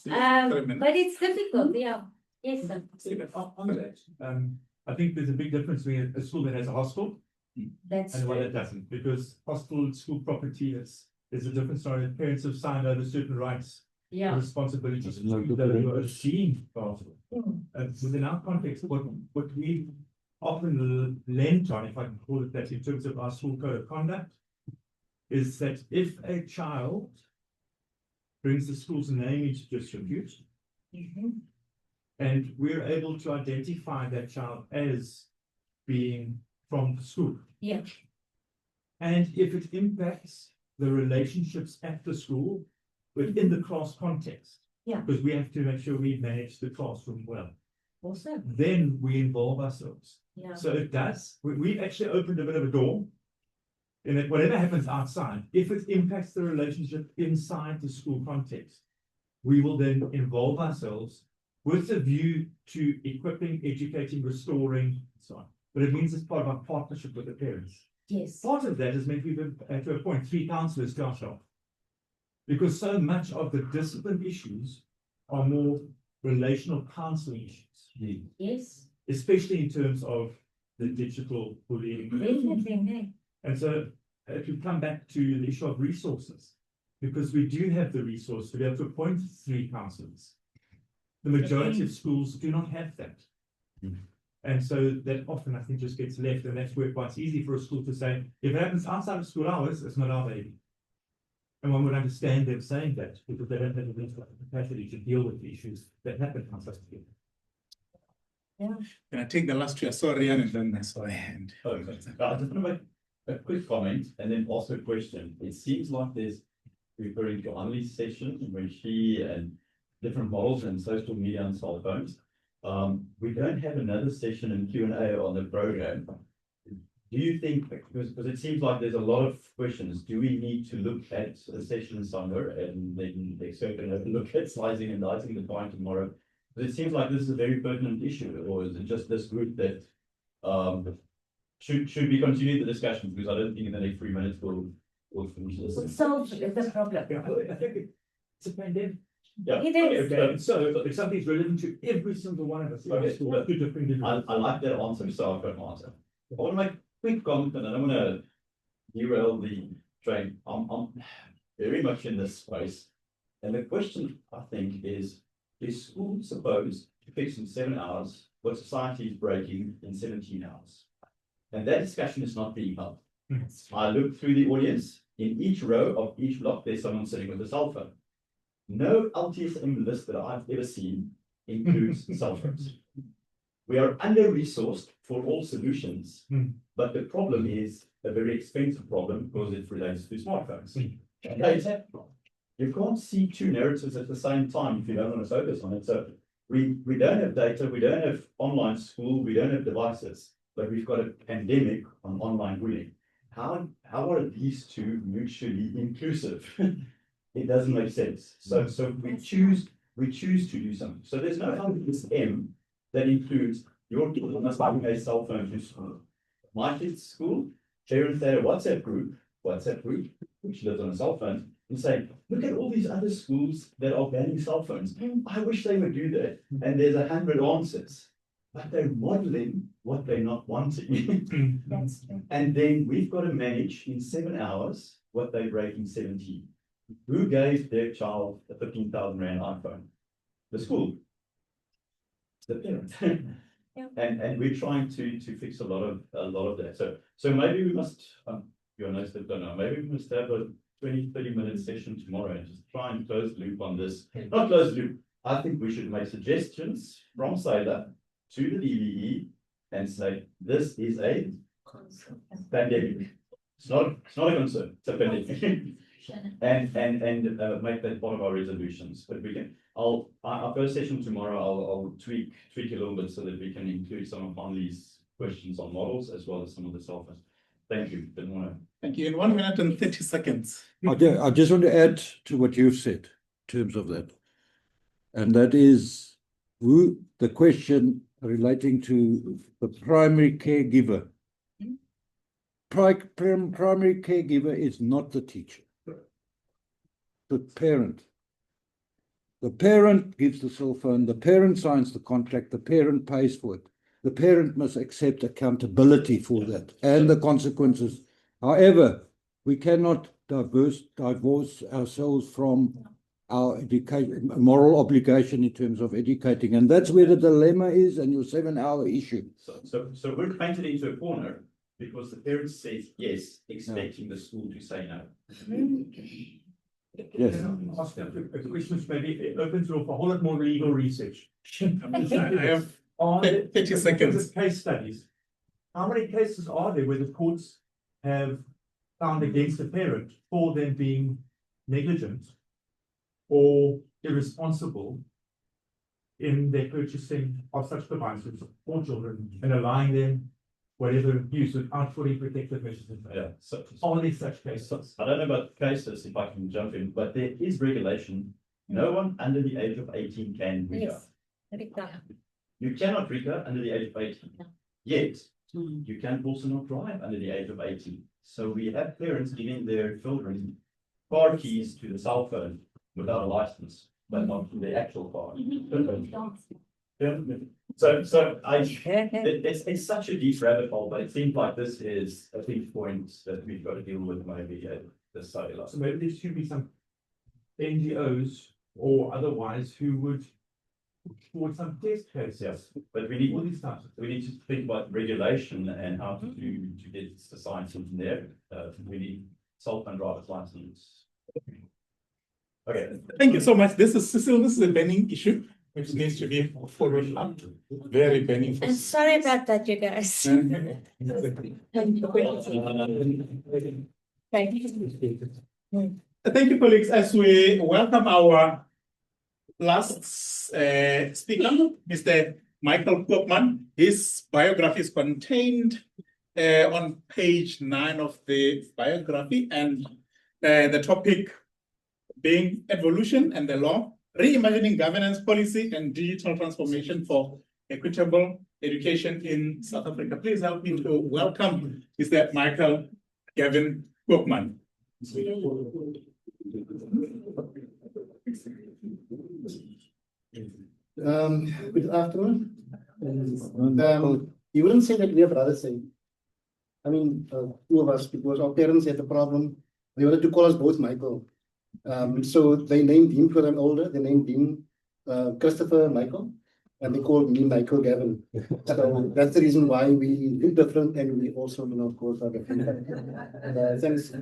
But it's difficult, yeah. Yes, sir. Stephen, on that, I think there's a big difference between a school that has a hostel That's and one true. that doesn't, because hostel school property is a different story. Parents have signed over certain rights and Yeah. responsibilities That's not that good. are overseen. Within our context, what we often lent on, if I can call it that, in terms of our school code of conduct, is that if a child brings the school's name into disrepute, Mhm. and we're able to identify that child as being from the school. Yeah. And if it impacts the relationships at the school within the class context. Yeah. Because we have to make sure we manage the classroom well. Also, Then we involve ourselves. yeah. So it does, we've actually opened a bit of a door. And that whatever happens outside, if it impacts the relationship inside the school context, we will then involve ourselves with a view to equipping, educating, restoring, and so on. But it means it's part of our partnership with the parents. Yes. Part of that is meant we've had to appoint 3 counselors to our shop. Because so much of the discipline issues are more relational counseling issues, Yes. especially in terms of the digital bullying. Definitely, no. And so if you come back to the issue of resources, because we do have the resource to be able to appoint 3 counselors. The majority of schools do not have that. And so that often I think just gets left, and that's where it's easy for a school to say, if it happens outside of school hours, it's not our baby. And one would understand them saying that because they don't have the mental capacity to deal with the issues that happen outside of school. Can I take the last 2? I saw Rian and then I saw a hand. I just want to make a quick comment and then also a question. It seems like there's, referring to Annelie's session where she and different models and social media and cell phones. We don't have another session in Q&A on the program. do you think, because it seems like there's a lot of questions, do we need to look at a session somewhere and then expect to look at slicing and dicing the point tomorrow? Because it seems like this is a very pertinent issue, or is it just this group that should we continue the discussion? Because I don't think in the next 3 minutes we'll finish this. Solve the problem. I think it's a pandemic. Yeah. It is. Okay, so if something's relevant to every single one of us, Okay, it's but two different individuals. I like that answer, so I've got an answer. I want to make a quick comment, and I don't want to derail the train. I'm very much in this space. And the question, I think, is school supposed to fix in 7 hours what society is breaking in 17 hours? And that discussion is not being held. I look through the audience. In each row of each block, there's someone sitting with a cell phone. No LTSM list that I've ever seen includes cell phones. We are under-resourced for all solutions, but the problem is a very expensive problem because it relates to smartphones. Data. You can't see two narratives at the same time if you don't want to focus on it. So we don't have data, we don't have online school, we don't have devices, but we've got a pandemic on online bullying. How are these two mutually inclusive? It doesn't make sense. So we choose to do something. So there's no LTSM that includes your kid must bring a cell phone to school. My kid's school, parents had a WhatsApp group, which lives on a cell phone, and say, look at all these other schools that are banning cell phones. I wish they would do that. And there's 100 answers, but they're modeling what they're not wanting. That's true. And then we've got to manage in 7 hours what they break in 17. Who gave their child a 15,000 Rand iPhone? The school. The parent. Yeah. And we're trying to fix a lot of that. So maybe we must, you're nice that don't know, maybe we must have a 20-30 minute session tomorrow and just try and close the loop on this. Not close the loop. I think we should make suggestions from SAELA to the DVE and say, this is a pandemic. It's not a concern, it's a pandemic. and make that part of our resolutions. But we can, our first session tomorrow, I'll tweak a little bit so that we can include some of Hanli's questions on models as well as some of the self-. Thank you. Didn't want to. Thank you. In 1 minute and 30 seconds. I just want to add to what you've said in terms of that. And that is the question relating to the primary caregiver. Primary caregiver is not the teacher. The parent. The parent gives the cell phone, the parent signs the contract, the parent pays for it. The parent must accept accountability for that and the consequences. However, we cannot divorce ourselves from our moral obligation in terms of educating. And that's where the dilemma is and your 7-hour issue. So we're painted into a corner because the parent says yes, expecting the school to say no. Yes. Ask a question, maybe it opens up a whole lot more legal research. I have 30 seconds. Case studies. How many cases are there where the courts have found against a parent for them being negligent or irresponsible in their purchasing of such devices for children and allowing them whatever use without fully protective measures? Yeah. So Only such cases. I don't know about cases, if I can jump in, but there is regulation. No one under the age of 18 can RICA. Yes. You cannot RICA under the age of 18. No. Yet, you can also not drive under the age of 18. So we have parents giving their children car keys to the cell phone without a license, but not to the actual car. So it's such a deep rabbit hole, but it seems like this is a big point that we've got to deal with maybe at the SAELA. So maybe there should be some NGOs or otherwise who would for some test cases. Yes, but we need to think about regulation and how to get the science in there. We need cell phone driver's license. Okay. Thank you so much. This is a burning issue which needs to be followed up. Very burning. And sorry about that, you guys. Thank you, colleagues, as we welcome our last speaker, Mr. Michael Koopman. His biography is contained on page 9 of the biography, and the topic being evolution and the law, reimagining governance policy and digital transformation for equitable education in South Africa. Please help me to welcome Mr. Michael Gavin Bookman. Good afternoon. You wouldn't say that we have brothers saying. I mean, two of us, because our parents had the problem. They wanted to call us both Michael. So they named him, because I'm older, they named him Christopher Michael, and they called me Michael Gavin. So that's the reason why we look different, and we also, of course, are different. Thanks.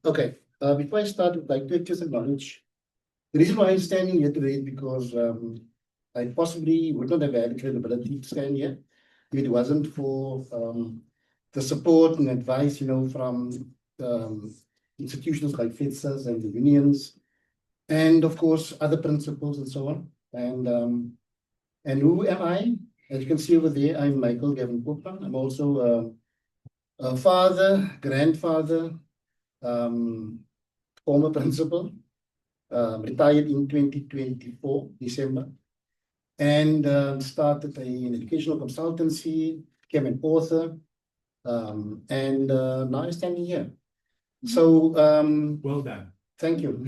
Okay, before I start, I'd like to just acknowledge the reason why I'm standing here today is because I possibly would not have had the credibility to stand here if it wasn't for the support and advice, from institutions like FEDSAS and the unions, and of course other principals and so on. And who am I? As you can see over there, I'm Michael Gavin Poppan. I'm also a father, grandfather, former principal, retired in 2024, December, and started an educational consultancy, became an author, and now I'm standing here. So, Well done. thank you.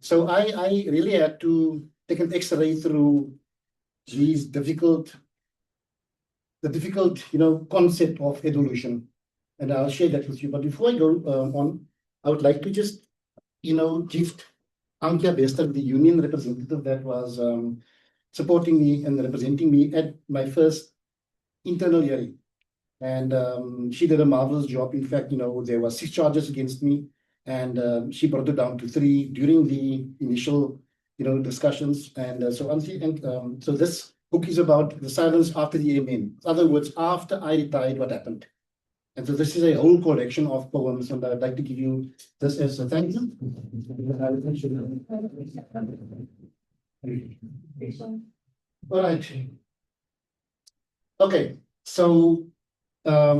So I really had to take an X-ray through these difficult, concept of evolution, and I'll share that with you. But before I go on, I would like to just, gift Ankia Bester, the union representative that was supporting me and representing me at my first internal hearing. And she did a marvelous job. In fact, there were 6 charges against me, and she brought it down to 3 during the initial, discussions. And so this book is about the silence after the amen. In other words, after I retired, what happened? And so this is a whole collection of poems, and I'd like to give you this as a thank you. All right. Okay, so a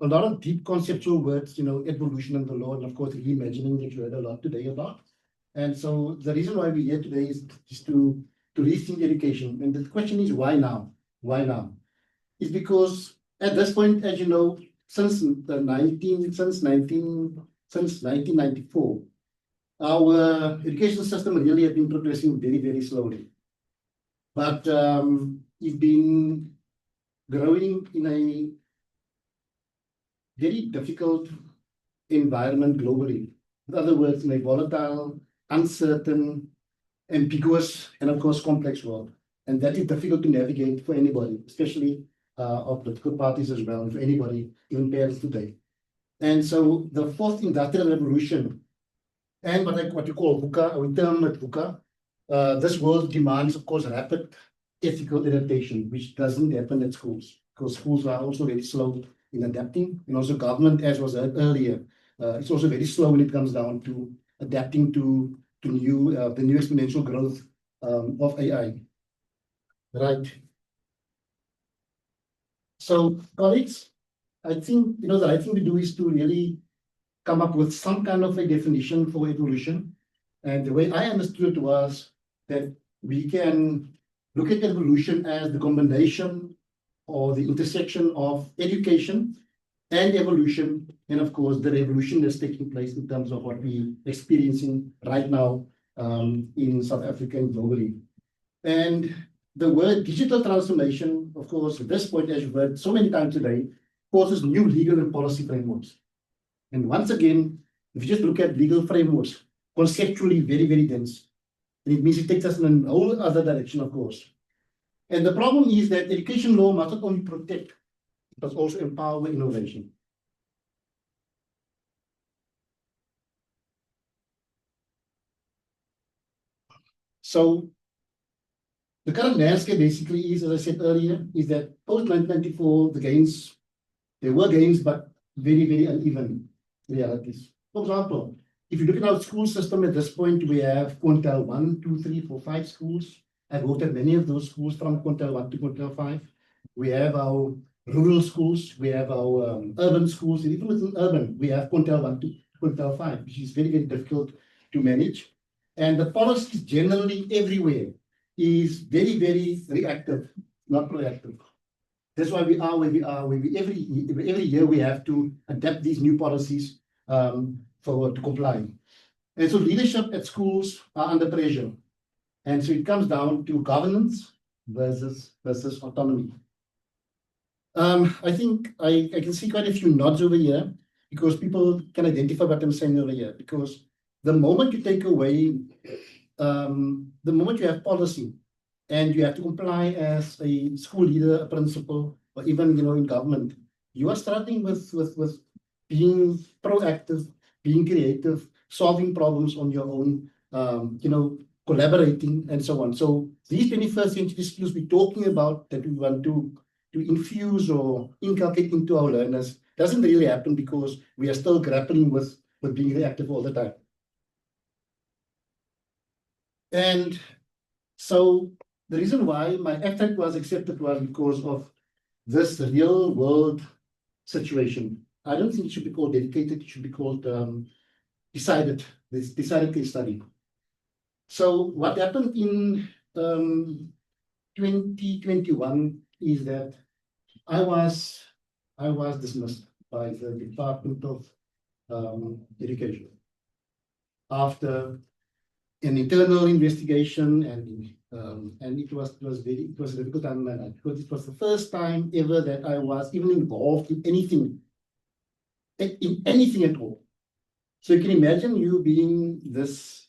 lot of deep conceptual words, evolution and the law, and of course reimagining that you heard a lot today about. And so the reason why we're here today is to rethink education. And the question is, why now? Why now? It's because at this point, as you know, since 1994, our education system really has been progressing very, very slowly. But it's been growing in a very difficult environment globally. In other words, in a volatile, uncertain, ambiguous, and of course complex world. And that is difficult to navigate for anybody, especially of political parties as well, for anybody, even parents today. And so the 4th industrial revolution, and what you call VUCA, or we term it VUCA, this world demands, of course, rapid ethical adaptation, which doesn't happen at schools, because schools are also very slow in adapting, and also government, as was heard earlier, it's also very slow when it comes down to adapting to the new exponential growth of AI. Right. So, colleagues, I think the right thing to do is to really come up with some kind of a definition for evolution. And the way I understood it was that we can look at evolution as the combination or the intersection of education and evolution, and of course the revolution that's taking place in terms of what we're experiencing right now in South Africa and globally. And the word digital transformation, of course, at this point, as you've heard so many times today, forces new legal and policy frameworks. And once again, if you just look at legal frameworks, conceptually very, very dense. And it means it takes us in a whole other direction, of course. And the problem is that education law must not only protect, it must also empower innovation. So the current landscape basically is, as I said earlier, is that post-1994, the gains, there were gains, but very, very uneven realities. For example, if you look at our school system at this point, we have quintile 1, 2, 3, 4, 5 schools. I've worked at many of those schools from quintile 1 to quintile 5. We have our rural schools, we have our urban schools, and even within urban, we have quintile 1 to quintile 5, which is very, very difficult to manage. And the policies generally everywhere is very, very reactive, not proactive. That's why we are where we are, where every year we have to adapt these new policies to comply. And so leadership at schools are under pressure. And so it comes down to governance versus autonomy. I think I can see quite a few nods over here because people can identify what I'm saying over here. Because the moment you take away, the moment you have policy and you have to comply as a school leader, a principal, or even in government, you are starting with being proactive, being creative, solving problems on your own, collaborating and so on. So these 21st century skills we're talking about that we want to infuse or inculcate into our learners doesn't really happen because we are still grappling with being reactive all the time. And so the reason why my abstract was accepted was because of this real world situation. I don't think it should be called dedicated, it should be called decided case study. So what happened in 2021 is that I was dismissed by the Department of Education after an internal investigation, and it was a difficult time because it was the first time ever that I was even involved in anything at all. So you can imagine you being this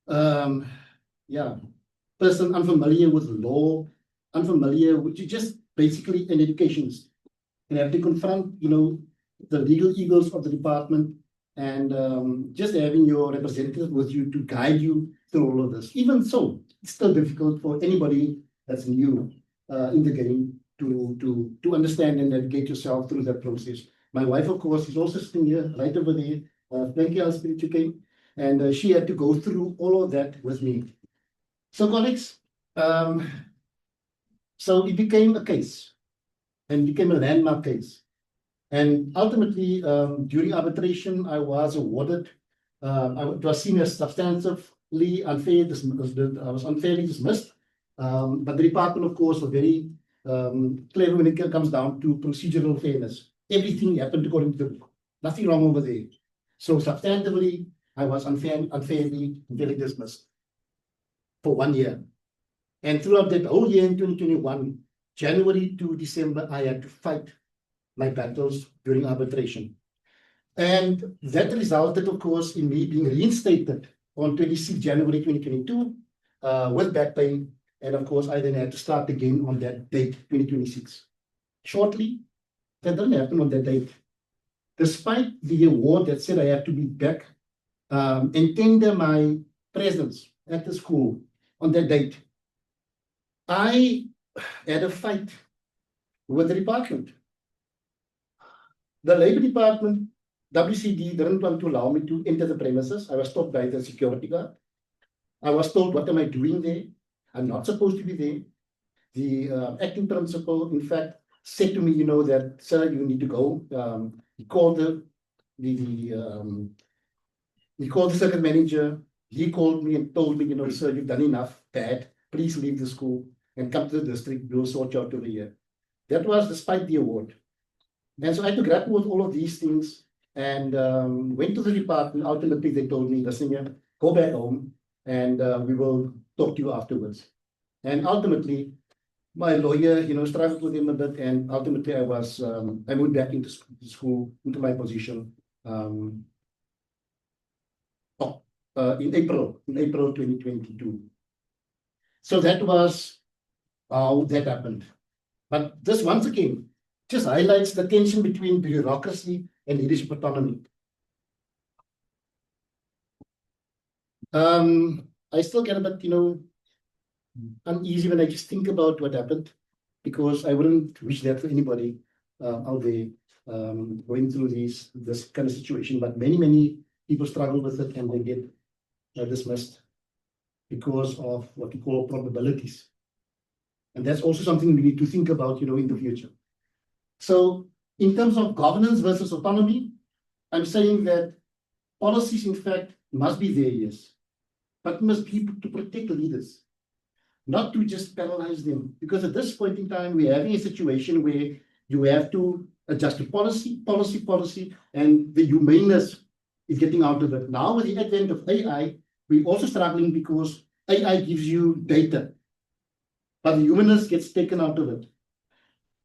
person unfamiliar with law, unfamiliar with just basically an educationist, and have to confront the legal eagles of the department and just having your representative with you to guide you through all of this. Even so, it's still difficult for anybody that's new in the game to understand and navigate yourself through that process. My wife, of course, is also sitting here right over there. Thank you, Spiritu came, and she had to go through all of that with me. So, colleagues, so it became a case, and became a landmark case. And ultimately, during arbitration, I was awarded, it was seen as substantively unfair, I was unfairly dismissed. But the department, of course, was very clever when it comes down to procedural fairness. Everything happened according to the book. Nothing wrong over there. So substantively, I was unfairly dismissed for 1 year. And throughout that whole year in 2021, January to December, I had to fight my battles during arbitration. And that resulted, of course, in me being reinstated on 26 January 2022 with back pain. And of course, I then had to start again on that date, 2026. Shortly, that didn't happen on that date. Despite the award that said I have to be back and tender my presence at the school on that date, I had a fight with the department. The Labour Department, WCD, didn't want to allow me to enter the premises. I was stopped by the security guard. I was told, what am I doing there? I'm not supposed to be there. The acting principal, in fact, said to me, that, sir, you need to go. He called the circuit manager. He called me and told me, sir, you've done enough, bad. Please leave the school and come to the district. We'll sort you out over here. That was despite the award. And so I had to grapple with all of these things and went to the department. Ultimately, they told me, listen, go back home and we will talk to you afterwards. And ultimately, my lawyer, struggled with him a bit, and ultimately I moved back into school, into my position in April 2022. So that was how that happened. But this once again just highlights the tension between bureaucracy and leadership autonomy. I still get a bit, uneasy when I just think about what happened, because I wouldn't wish that for anybody out there going through this kind of situation. But many people struggle with it and they get dismissed because of what we call probabilities. And that's also something we need to think about, in the future. So in terms of governance versus autonomy, I'm saying that policies, in fact, must be there, yes, but must be to protect leaders, not to just paralyze them. Because at this point in time, we're having a situation where you have to adjust to policy, and the humaneness is getting out of it. Now, with the advent of AI, we're also struggling because AI gives you data, but the humanness gets taken out of it.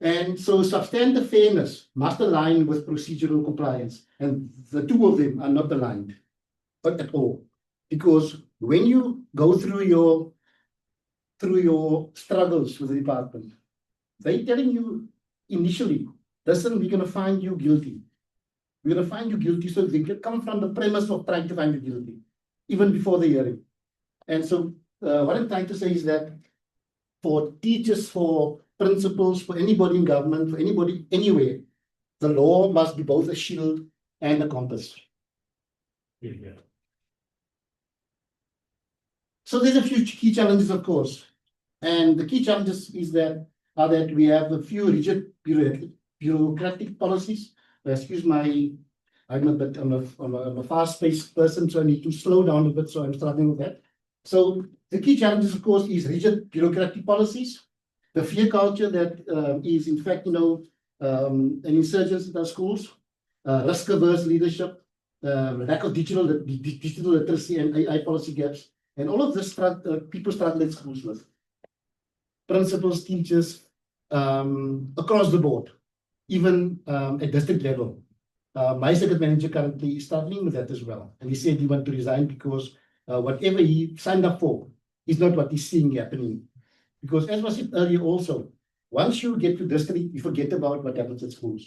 And so substantive fairness must align with procedural compliance. And the two of them are not aligned at all. Because when you go through your struggles with the department, they're telling you initially, listen, we're going to find you guilty. We're going to find you guilty. So they can come from the premise of trying to find you guilty, even before the hearing. And so what I'm trying to say is that for teachers, for principals, for anybody in government, for anybody anywhere, the law must be both a shield and a compass. Yeah. So there's a few key challenges, of course. And the key challenges are that we have a few rigid bureaucratic policies. Excuse my, I'm a fast-paced person, so I need to slow down a bit, so I'm struggling with that. So the key challenges, of course, is rigid bureaucratic policies, the fear culture that is, in fact, an insurgence in our schools, risk-averse leadership, lack of digital literacy and AI policy gaps, and all of this people struggle in schools with. Principals, teachers, across the board, even at district level. My circuit manager currently is struggling with that as well. And he said he wants to resign because whatever he signed up for is not what he's seeing happening. Because as was said earlier also, once you get to district, you forget about what happens at schools.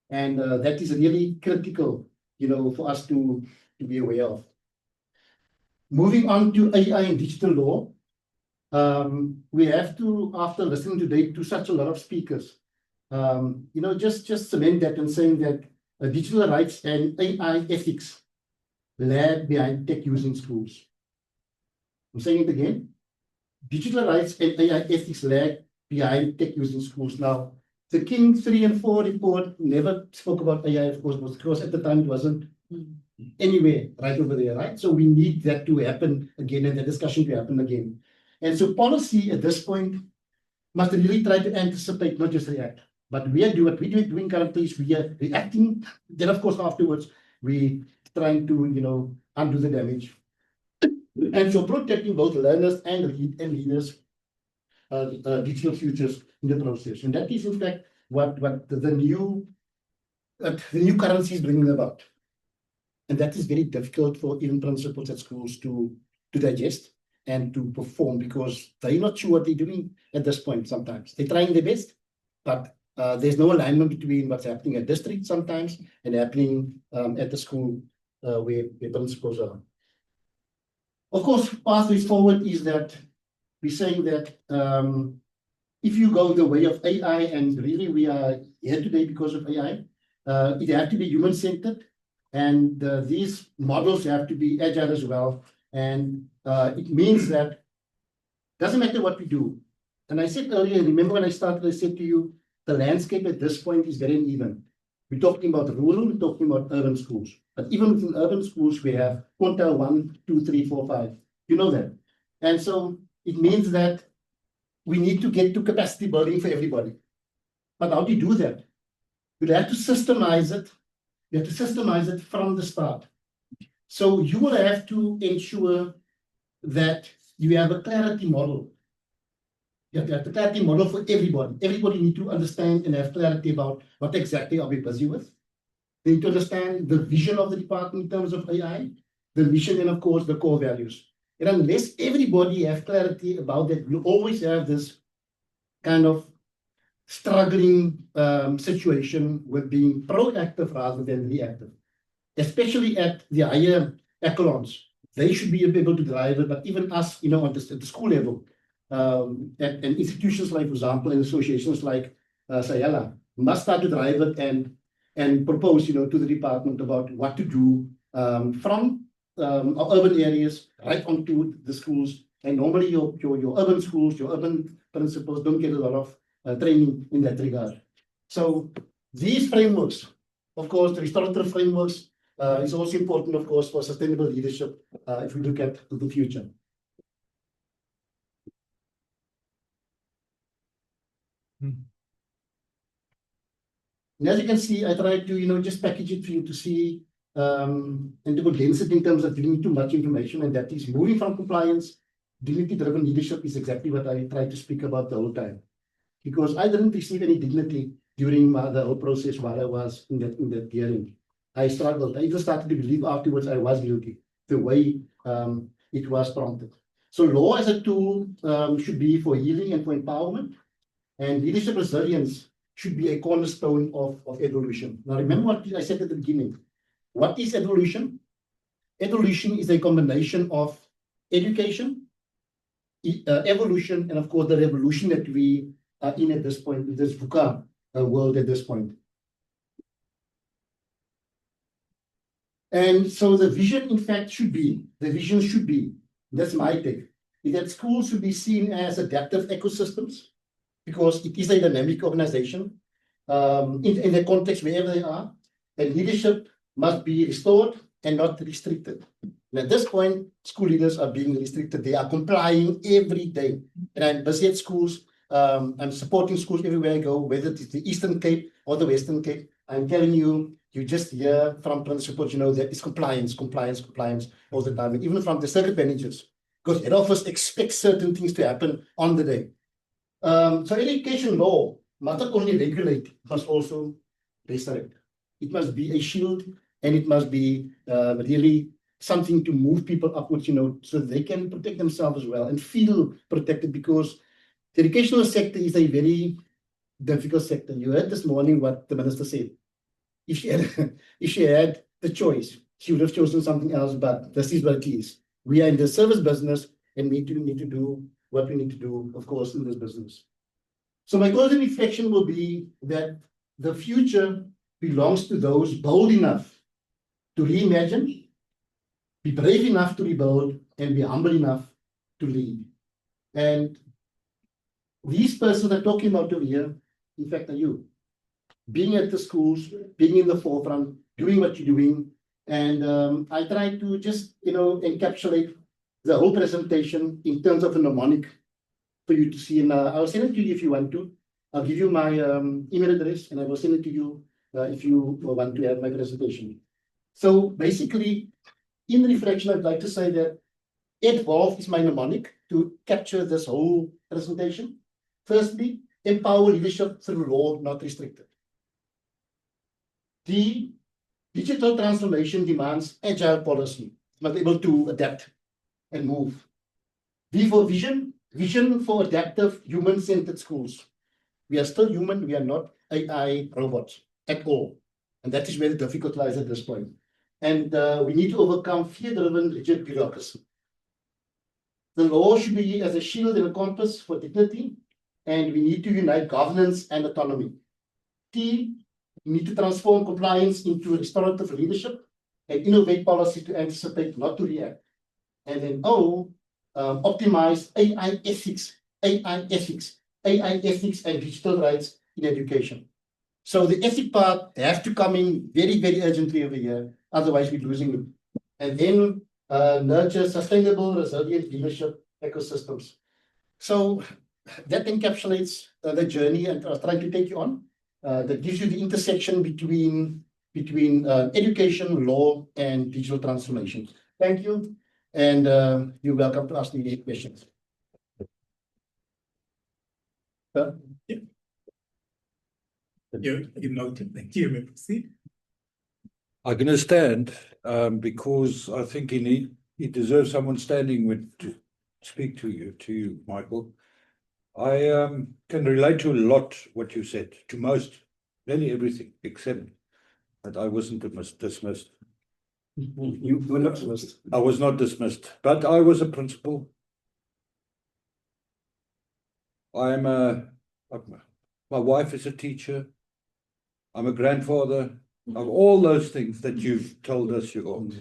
And that is really critical, for us to be aware of. Moving on to AI and digital law, we have to, after listening today to such a lot of speakers, just cement that and saying that digital rights and AI ethics lag behind tech use in schools. I'm saying it again. Digital rights and AI ethics lag behind tech use in schools. Now, the King 3 and 4 report never spoke about AI, of course, because at the time it wasn't anywhere right over there, right? So we need that to happen again and the discussion to happen again. And so policy at this point must really try to anticipate, not just react. But what we're doing currently is we are reacting. Then, of course, afterwards, we trying to, undo the damage. And so protecting both learners and leaders, digital futures in the process. And that is, in fact, what the new currency is bringing about. And that is very difficult for even principals at schools to digest and to perform because they're not sure what they're doing at this point sometimes. They're trying their best, but there's no alignment between what's happening at district sometimes and happening at the school where principals are. Of course, pathways forward is that we're saying that if you go the way of AI, and really we are here today because of AI, it has to be human-centered, and these models have to be agile as well. And it means that doesn't matter what we do. And I said earlier, remember when I started, I said to you, the landscape at this point is very uneven. We're talking about rural, we're talking about urban schools. But even within urban schools, we have quintile 1, 2, 3, 4, 5. You know that. And so it means that we need to get to capacity building for everybody. But how do you do that? You'll have to systemize it. You have to systemize it from the start. So you will have to ensure that you have a clarity model. You have to have the clarity model for everybody. Everybody needs to understand and have clarity about what exactly are we busy with. They need to understand the vision of the department in terms of AI, the mission, and of course, the core values. And unless everybody has clarity about that, you always have this kind of struggling situation with being proactive rather than reactive, especially at the higher echelons. They should be able to drive it, but even us, at the school level, and institutions like, for example, and associations like SAELA must start to drive it and propose, to the department about what to do from our urban areas right onto the schools. And normally your urban schools, your urban principals don't get a lot of training in that regard. So these frameworks, of course, the restorative frameworks is also important, of course, for sustainable leadership if we look at the future. And as you can see, I tried to, just package it for you to see and to condense it in terms of giving too much information, and that is moving from compliance. Dignity-driven leadership is exactly what I tried to speak about the whole time, because I didn't receive any dignity during the whole process while I was in that hearing. I struggled. I even started to believe afterwards I was guilty, the way it was prompted. So law as a tool should be for healing and for empowerment, and leadership resilience should be a cornerstone of evolution. Now remember what I said at the beginning. What is evolution? Evolution is a combination of education, evolution, and of course the revolution that we are in at this point, with this VUCA world at this point. And so the vision, in fact, should be, that's my take, is that schools should be seen as adaptive ecosystems, because it is a dynamic organization in the context wherever they are, and leadership must be restored and not restricted. And at this point, school leaders are being restricted. They are complying every day. And I'm busy at schools. I'm supporting schools everywhere I go, whether it's the Eastern Cape or the Western Cape. I'm telling you, you just hear from principals, that it's compliance all the time. And even from the circuit managers, because head office expects certain things to happen on the day. So education law must not only regulate, it must also resurrect. It must be a shield, and it must be really something to move people upwards, so they can protect themselves as well and feel protected, because the educational sector is a very difficult sector. You heard this morning what the minister said. If she had the choice, she would have chosen something else, but this is what it is. We are in the service business, and we need to do what we need to do, of course, in this business. So my closing reflection will be that the future belongs to those bold enough to reimagine, be brave enough to rebuild, and be humble enough to lead. And these persons I'm talking about over here, in fact, are you. Being at the schools, being in the forefront, doing what you're doing. And I try to just, encapsulate the whole presentation in terms of a mnemonic for you to see. And I'll send it to you if you want to. I'll give you my email address, and I will send it to you if you want to have my presentation. So basically, in reflection, I'd like to say that evolve is my mnemonic to capture this whole presentation. Firstly, empower leadership through law, not restricted. The digital transformation demands agile policy, must be able to adapt and move. V for vision for adaptive, human-centered schools. We are still human, we are not AI robots at all. And that is where the difficulty lies at this point. And we need to overcome fear-driven rigid bureaucracy. The law should be as a shield and a compass for dignity, and we need to unite governance and autonomy. T, we need to transform compliance into restorative leadership and innovate policy to anticipate, not to react. And then O, optimize AI ethics and digital rights in education. So the ethic part has to come in very, very urgently over here, otherwise we're losing them. And then nurture sustainable, resilient leadership ecosystems. So that encapsulates the journey and I was trying to take you on. That gives you the intersection between education, law, and digital transformation. Thank you, and you're welcome to ask me any questions. Yeah. You noted. Thank you. May proceed. I'm going to stand because I think he deserves someone standing to speak to you, Michael. I can relate to a lot what you said, to most, nearly everything, except that I wasn't dismissed. You were not dismissed. I was not dismissed, but I was a principal. My wife is a teacher. I'm a grandfather. of all those things that you've told us you ought.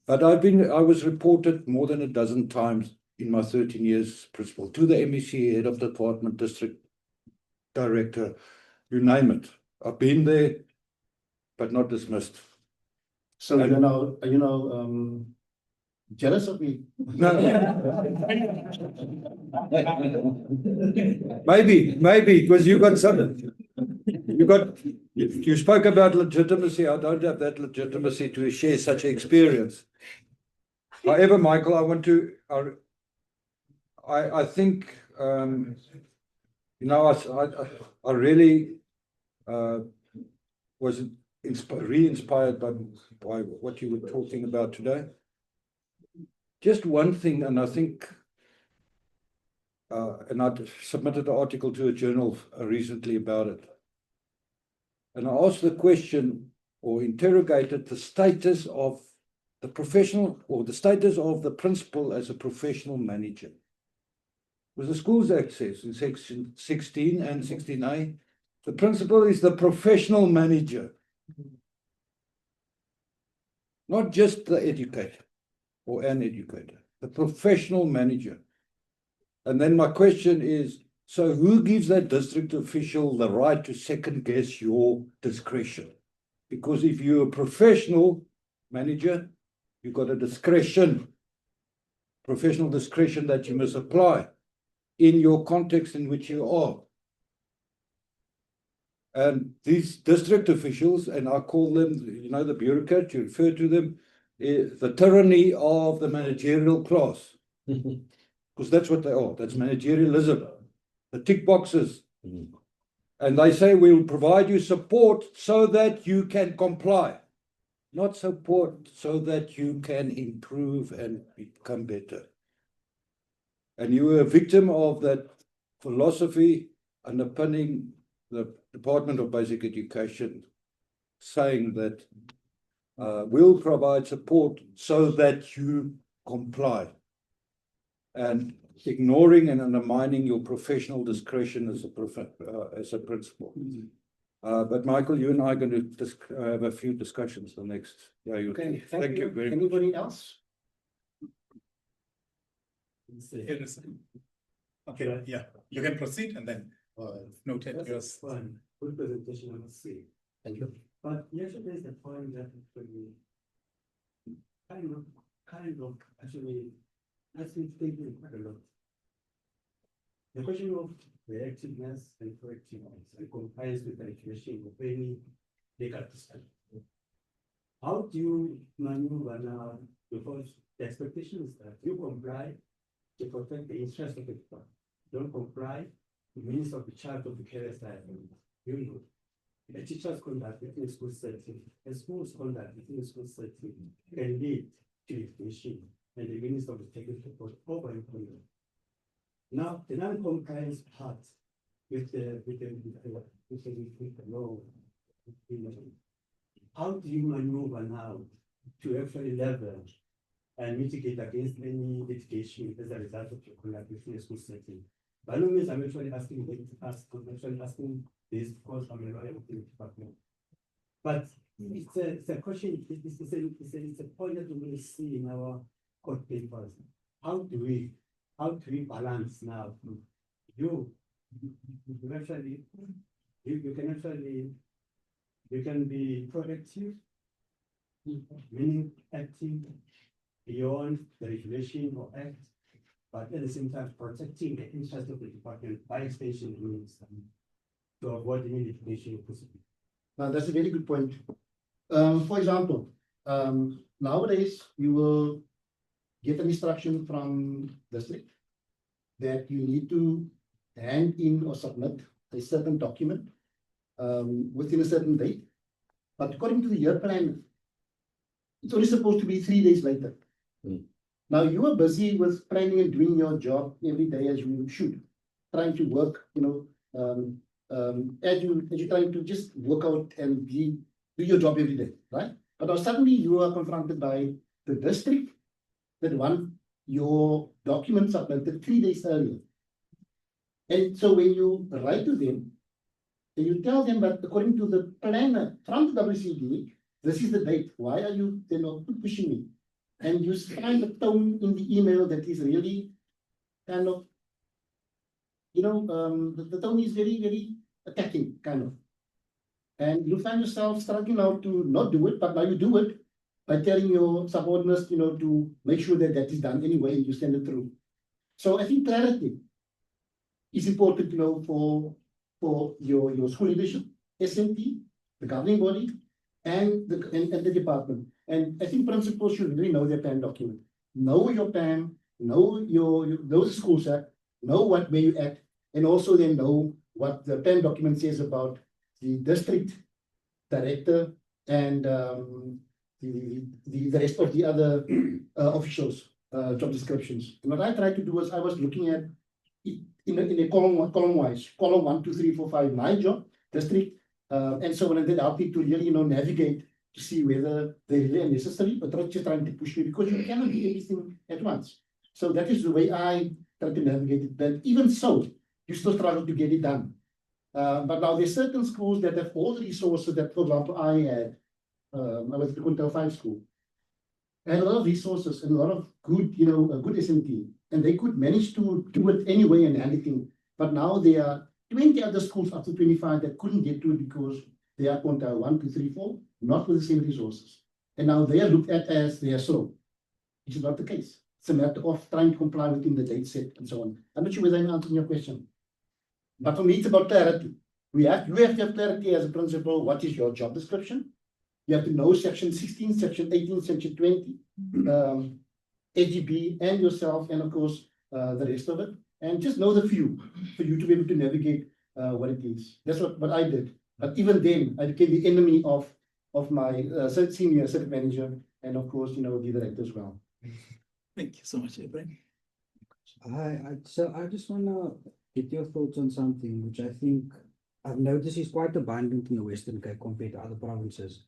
But I was reported more than a dozen times in my 13 years principal to the MEC, head of department, district director, you name it. I've been there, but not dismissed. So And- you know, jealous of me? No. Maybe, because you got some, you spoke about legitimacy. I don't have that legitimacy to share such experience. However, Michael, I want to, I think, you know, I really was re-inspired by what you were talking about today. Just one thing, and I think, and I submitted an article to a journal recently about it. And I asked the question or interrogated the status of the professional or the status of the principal as a professional manager. With the Schools Act says in section 16 and 16A, the principal is the professional manager, not just the educator or an educator, the professional manager. And then my question is, so who gives that district official the right to second guess your discretion? Because if you're a professional manager, you've got a discretion, professional discretion that you must apply in your context in which you are. And these district officials, and I call them, you know, the bureaucrats, you refer to them, the tyranny of the managerial class. Because that's what they are. That's managerialism. The tick boxes. And they say, we'll provide you support so that you can comply. Not support so that you can improve and become better. And you were a victim of that philosophy underpinning the Department of Basic Education, saying that we'll provide support so that you comply. And ignoring and undermining your professional discretion as a principal. But Michael, you and I are going to have a few discussions the next. Yeah, Okay, thank you very much. Anybody else? Okay, yeah, you can proceed and then notate yours. Good presentation, I must say. Thank you. But you actually raised the point that actually kind of actually has been thinking quite a lot. The question of reactiveness and proactiveness and compliance with the regulation of any legal system. How do you maneuver now? Because the expectation is that you comply to protect the interest of the people. Don't comply, it means of the child of the careless liability. You know, the teacher's conduct within school setting, a school's conduct within school setting can lead to litigation and the means of the technical report over employment. Now, the non-compliance part with the law, how do you maneuver now to actually level and mitigate against any litigation as a result of your conduct within a school setting? By no means, I'm actually asking this because I'm a lawyer within the department. But it's a question, it's a point that we will see in our court papers. How do we balance now? You can be proactive, meaning acting beyond the regulation or act, but at the same time protecting the interest of the department by extension means to avoid any litigation possible. Now, that's a very good point. For example, nowadays you will get an instruction from district that you need to hand in or submit a certain document within a certain date. But according to the year plan, it's only supposed to be 3 days later. Now you are busy with planning and doing your job every day as you should, trying to work, you know, as you're trying to just work out and do your job every day, right? But now suddenly you are confronted by the district that want your documents submitted 3 days earlier. And so when you write to them, And you tell them that according to the planner from the WCD, this is the date. Why are you, pushing me? And you find the tone in the email that is really kind of, the tone is very, very attacking, kind of. And you find yourself struggling out to not do it, but now you do it by telling your subordinates, to make sure that that is done anyway and you send it through. So I think clarity is important, for your school leadership, SMT, the governing body, and the department. And I think principals should really know their PAN document. Know your PAN, know know the school act, know where you act, and also then know what the PAN document says about the district director and the rest of the other officials' job descriptions. And what I tried to do was I was looking at it in a column wise, column 1, 2, 3, 4, 5, my job, district, and so on, and then help me to really navigate to see whether they really are necessary, but not just trying to push me because you cannot do everything at once. So that is the way I try to navigate it. But even so, you still struggle to get it done. But now there's certain schools that have all the resources that, for example, I had. I was at the Quintel 5 school. I had a lot of resources and a lot of good, a good SMT. And they could manage to do it anyway and anything. But now there are 20 other schools up to 25 that couldn't get to it because they are Quintel 1, 2, 3, 4, not with the same resources. And now they are looked at as they are slow, which is not the case. It's a matter of trying to comply within the date set and so on. I'm not sure whether I'm answering your question. But for me, it's about clarity. You have to have clarity as a principal. What is your job description? You have to know section 16, section 18, section 20, AGB and yourself, and of course, the rest of it. And just know the few for you to be able to navigate what it is. That's what I did. But even then, I became the enemy of my senior circuit manager and of course, the director as well. Thank you so much, Ibrahim. So I just want to get your thoughts on something which I think I've noticed is quite abundant in the Western Cape compared to other provinces.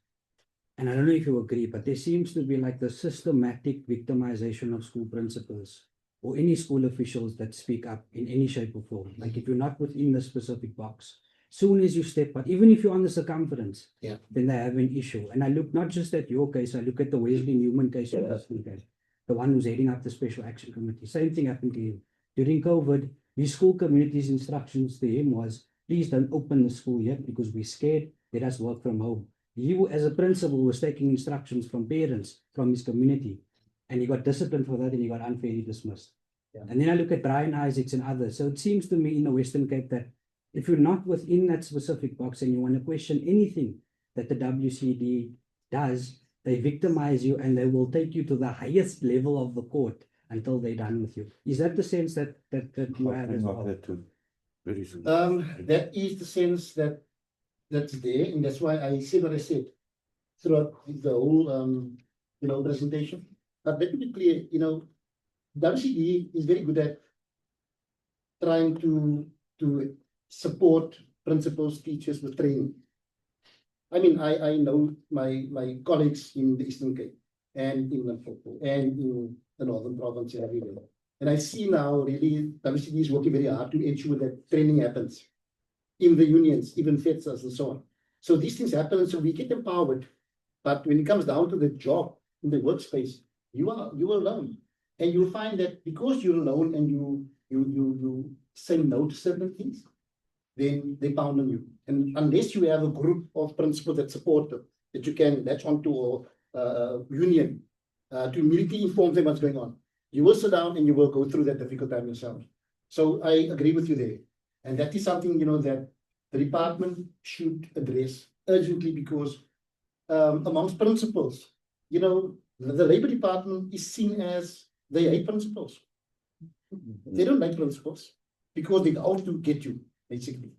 And I don't know if you agree, but there seems to be like the systematic victimization of school principals or any school officials that speak up in any shape or form. Like if you're not within the specific box, soon as you step out, even if you're on the circumference, then they have an issue. And I look not just at your case, I look at the Wesley Newman case, the one who's heading up the Special Action Committee. Same thing happened to him. During COVID, the school community's instructions to him was, please don't open the school yet because we're scared. Let us work from home. He, as a principal, was taking instructions from parents, from his community, and he got disciplined for that and he got unfairly dismissed. And then I look at Brian Isaacs and others. So it seems to me in the Western Cape that if you're not within that specific box and you want to question anything that the WCD does, they victimize you and they will take you to the highest level of the court until they're done with you. Is that the sense that you have as well? That is the sense that's there, and that's why I said what I said throughout the whole presentation. But let me be clear, WCD is very good at trying to support principals, teachers with training. I mean, I know my colleagues in the Eastern Cape and in Limpopo and in the Northern Province and everywhere. And I see now really WCD is working very hard to ensure that training happens in the unions, even FETSAs and so on. So these things happen, and so we get empowered. But when it comes down to the job in the workspace, you are alone. And you'll find that because you're alone and you say no to certain things, then they pound on you. And unless you have a group of principals that support them, that you can latch onto a union to immediately inform them what's going on, you will sit down and you will go through that difficult time yourself. So I agree with you there. And that is something, that the department should address urgently because amongst principals, the Labour Department is seen as they hate principals. They don't like principals because they're out to get you, basically.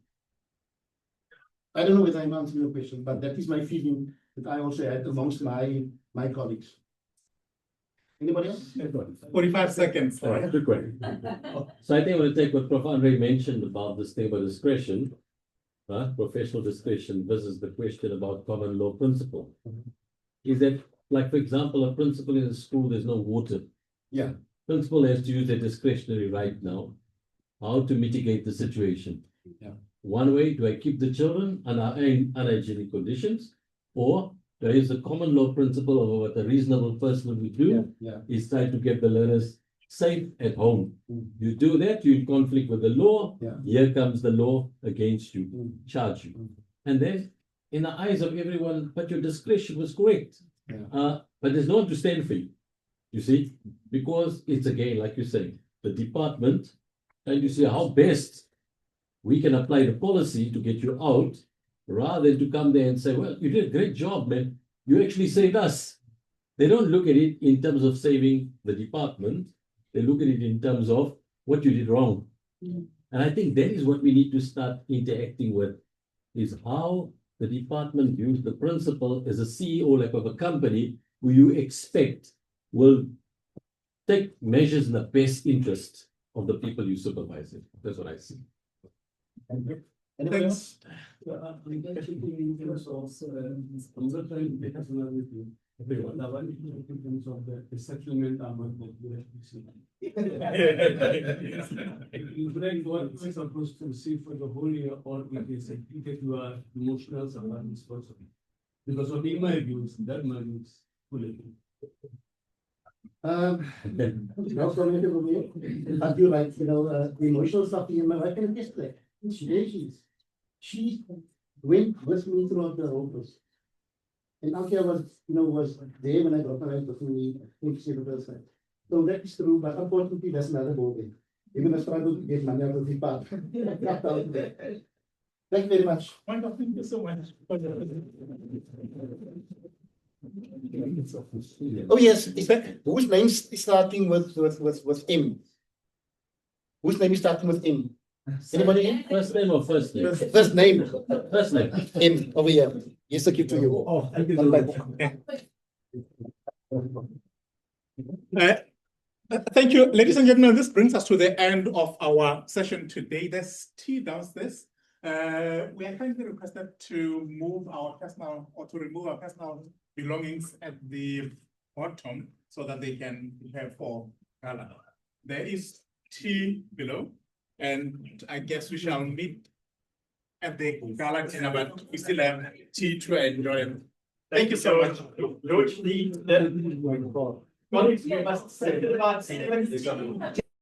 I don't know whether I'm answering your question, but that is my feeling that I also had amongst my colleagues. Anybody else? 45 seconds. All right, quick one. So I think I want to take what Prof. Andre mentioned about this thing about discretion, professional discretion versus the question about common law principle. Is that, like, for example, a principal in a school, there's no water. Yeah. Principal has to use their discretionary right now how to mitigate the situation. Yeah. One way, do I keep the children under unhygienic conditions? Or there is a common law principle of what a reasonable person would do Yeah. is try to get the learners safe at home. Mm. You do that, you're in conflict with the law. Yeah. Here comes the law against you, charge you. Mm. And then, in the eyes of everyone, but your discretion was correct. Yeah. But there's no one to stand for you. You see, because it's again, like you say, the department, and you see how best we can apply the policy to get you out, rather than to come there and say, well, you did a great job, man. You actually saved us. They don't look at it in terms of saving the department. They look at it in terms of what you did wrong. And I think that is what we need to start interacting with, is how the department use the principal as a CEO like of a company who you expect will take measures in the best interest of the people you supervise. That's what I see. Thanks. The settlement amount that you have received. You break what we're supposed to receive for the whole year, or it is if you are emotional someone responsible. Because of in my views, that money is fully. No comment over me. But you're right, the emotional stuff in my wife can attest to that. She went with me throughout the whole process. And Ankia was there when I got my wife with me, I think she was there. So that is true, but unfortunately, that's another ballgame. You're going to struggle to get money out of the part. Thank you very much. Michael, thank you so much. Oh, yes, is that, whose name is starting with M? Whose name is starting with M? Anybody? First name or first name? First name. First name. M, over here. Yes, I give to you. Oh, thank you. Thank you, ladies and gentlemen. This brings us to the end of our session today. There's tea downstairs. We are kindly requested to move our personal or to remove our personal belongings at the bottom so that they can prepare for gala. There is tea below, and I guess we shall meet at the gala dinner, but we still have tea to enjoy. Thank you so much. George, colleagues, we must set about 7.